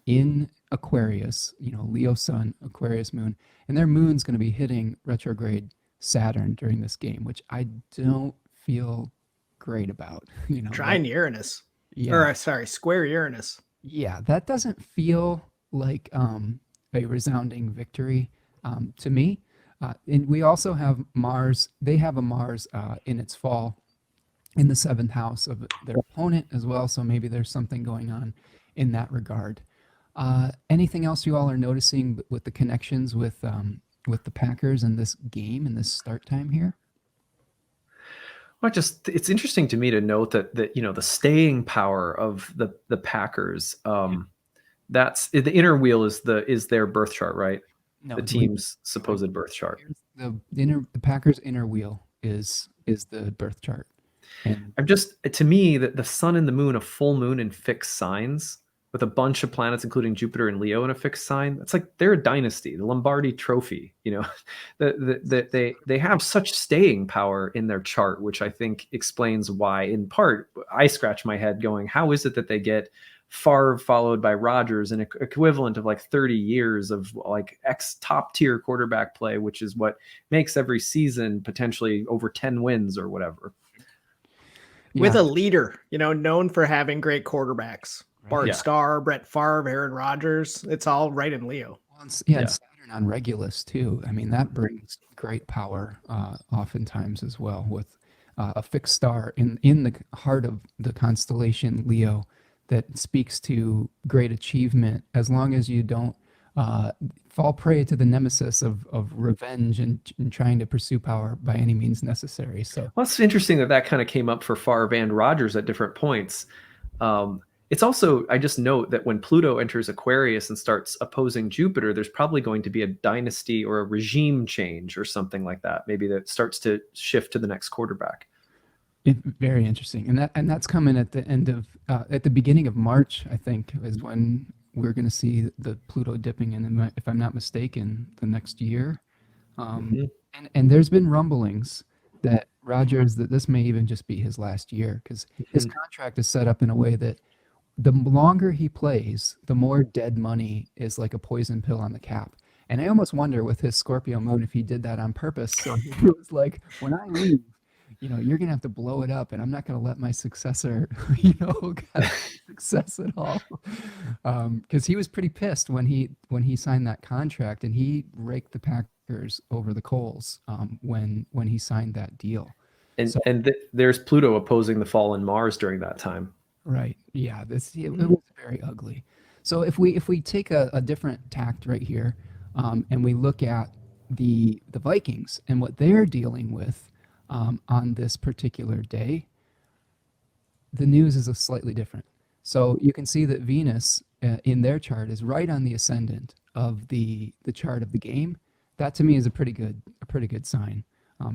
[SPEAKER 3] in Aquarius, Leo sun, Aquarius moon, and their moon's going to be hitting retrograde Saturn during this game, which I don't feel great about.
[SPEAKER 2] Trine Uranus.
[SPEAKER 3] Yeah.
[SPEAKER 2] Or sorry, square Uranus.
[SPEAKER 3] Yeah, that doesn't feel like a resounding victory to me. And we also have Mars. They have a Mars in its fall in the 7th house of their opponent as well. So maybe there's something going on in that regard. Anything else you all are noticing with the connections with the Packers and this game and this start time here?
[SPEAKER 1] Well, it's interesting to me to note that the staying power of the Packers. That's the inner wheel is their birth chart, right?
[SPEAKER 3] No,
[SPEAKER 1] the team's supposed birth chart.
[SPEAKER 3] The Packers' inner wheel is the birth chart. And
[SPEAKER 1] to me, the sun and the moon, a full moon in fixed signs with a bunch of planets, including Jupiter and Leo in a fixed sign. It's like they're a dynasty, the Lombardi trophy, they have such staying power in their chart, which I think explains why, in part, I scratch my head going, how is it that they get Favre followed by Rodgers, an equivalent of like 30 years of like top tier quarterback play, which is what makes every season potentially over 10 wins or whatever.
[SPEAKER 2] With a leader, known for having great quarterbacks. Bart Starr, Brett Favre, Aaron Rodgers. It's all right in Leo.
[SPEAKER 3] And Saturn on Regulus too. I mean, that brings great power oftentimes as well, with a fixed star in the heart of the constellation Leo that speaks to great achievement, as long as you don't fall prey to the nemesis of revenge and trying to pursue power by any means necessary. So
[SPEAKER 1] it's interesting that kind of came up for Favre and Rodgers at different points. It's also, I just note that when Pluto enters Aquarius and starts opposing Jupiter, there's probably going to be a dynasty or a regime change or something like that. Maybe that starts to shift to the next quarterback.
[SPEAKER 3] Very interesting. And that's coming at the beginning of March, I think, is when we're going to see the Pluto dipping in, if I'm not mistaken, the next year. And there's been rumblings that Rodgers, that this may even just be his last year, because his contract is set up in a way that the longer he plays, the more dead money is like a poison pill on the cap. And I almost wonder with his Scorpio moon if he did that on purpose. So he was like, when I leave, you're going to have to blow it up, and I'm not going to let my successor, get success at all. Because he was pretty pissed when he signed that contract, and he raked the Packers over the coals when he signed that deal.
[SPEAKER 1] And there's Pluto opposing the fallen Mars during that time.
[SPEAKER 3] Right. Yeah. It was very ugly. So if we take a different tact right here, and we look at the Vikings and what they're dealing with on this particular day, the news is slightly different. So you can see that Venus in their chart is right on the ascendant of the chart of the game. That to me is a pretty good sign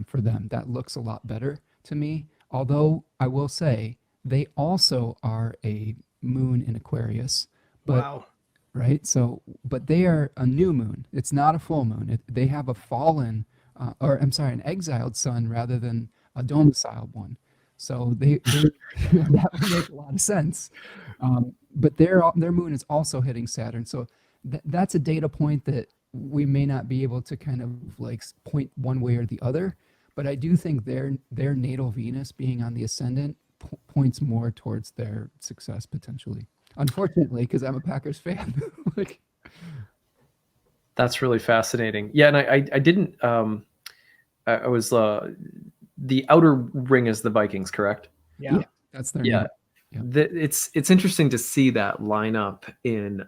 [SPEAKER 3] for them. That looks a lot better to me. Although I will say they also are a moon in Aquarius. But,
[SPEAKER 2] wow.
[SPEAKER 3] Right. So, but they are a new moon. It's not a full moon. They have a fallen, an exiled sun rather than a domiciled one. So that would make a lot of sense. But their moon is also hitting Saturn. So that's a data point that we may not be able to kind of like point one way or the other. But I do think their natal Venus being on the ascendant points more towards their success potentially. Unfortunately, because I'm a Packers fan.
[SPEAKER 1] That's really fascinating. Yeah, and I didn't. I was the outer ring is the Vikings, correct?
[SPEAKER 2] Yeah,
[SPEAKER 3] that's their
[SPEAKER 1] name. Yeah. It's interesting to see that lineup in.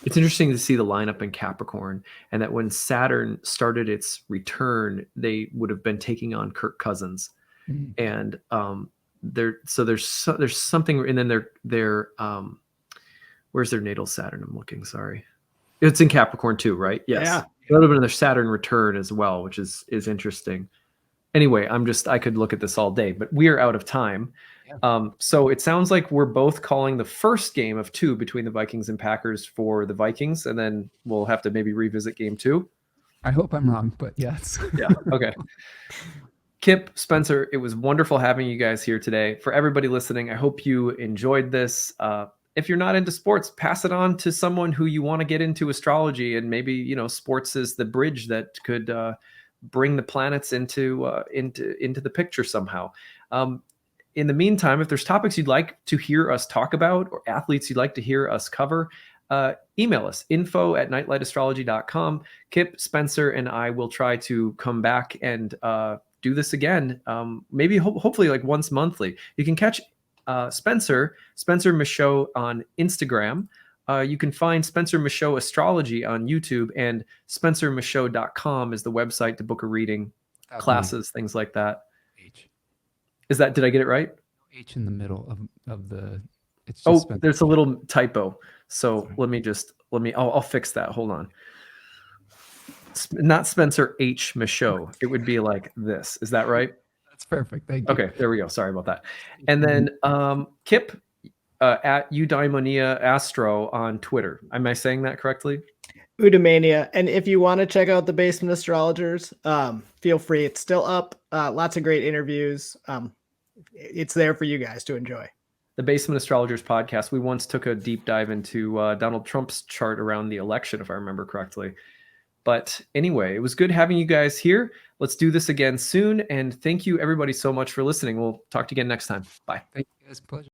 [SPEAKER 1] It's interesting to see the lineup in Capricorn, and that when Saturn started its return, they would have been taking on Kirk Cousins, and there's something, and then they're where's their natal Saturn? I'm looking. Sorry, it's in Capricorn too, right? Yes. A little bit of their Saturn return as well, which is interesting. Anyway, I could look at this all day, but we are out of time.
[SPEAKER 3] Yeah.
[SPEAKER 1] So it sounds like we're both calling the first game of 2 between the Vikings and Packers for the Vikings, and then we'll have to maybe revisit game 2.
[SPEAKER 3] I hope I'm wrong, but yes.
[SPEAKER 1] Yeah. Okay. Kipp, Spencer, it was wonderful having you guys here today. For everybody listening, I hope you enjoyed this. If you're not into sports, pass it on to someone who you want to get into astrology, and maybe sports is the bridge that could bring the planets into the picture somehow. In the meantime, if there's topics you'd like to hear us talk about or athletes you'd like to hear us cover, email us, info@nightlightastrology.com. Kipp, Spencer, and I will try to come back and do this again, maybe hopefully like once monthly. You can catch Spencer Michaud on Instagram. You can find Spencer Michaud Astrology on YouTube, and spencermichaud.com is the website to book a reading, classes, things like that.
[SPEAKER 3] H.
[SPEAKER 1] Did I get it right?
[SPEAKER 3] H in the middle of the. It's
[SPEAKER 1] Oh,
[SPEAKER 3] Spencer.
[SPEAKER 1] there's a little typo. So I'll fix that. Hold on. Not Spencer H. Michaud. It would be like this. Is that right?
[SPEAKER 3] That's perfect. Thank you.
[SPEAKER 1] Okay, there we go. Sorry about that. And then Kipp at Eudaimonia Astro on Twitter. Am I saying that correctly?
[SPEAKER 2] Eudaimonia. And if you want to check out the Basement Astrologers, feel free. It's still up. Lots of great interviews. It's there for you guys to enjoy.
[SPEAKER 1] The Basement Astrologers podcast. We once took a deep dive into Donald Trump's chart around the election, if I remember correctly. But anyway, it was good having you guys here. Let's do this again soon. And thank you, everybody, so much for listening. We'll talk to you again next time. Bye.
[SPEAKER 3] Thank you guys. Pleasure.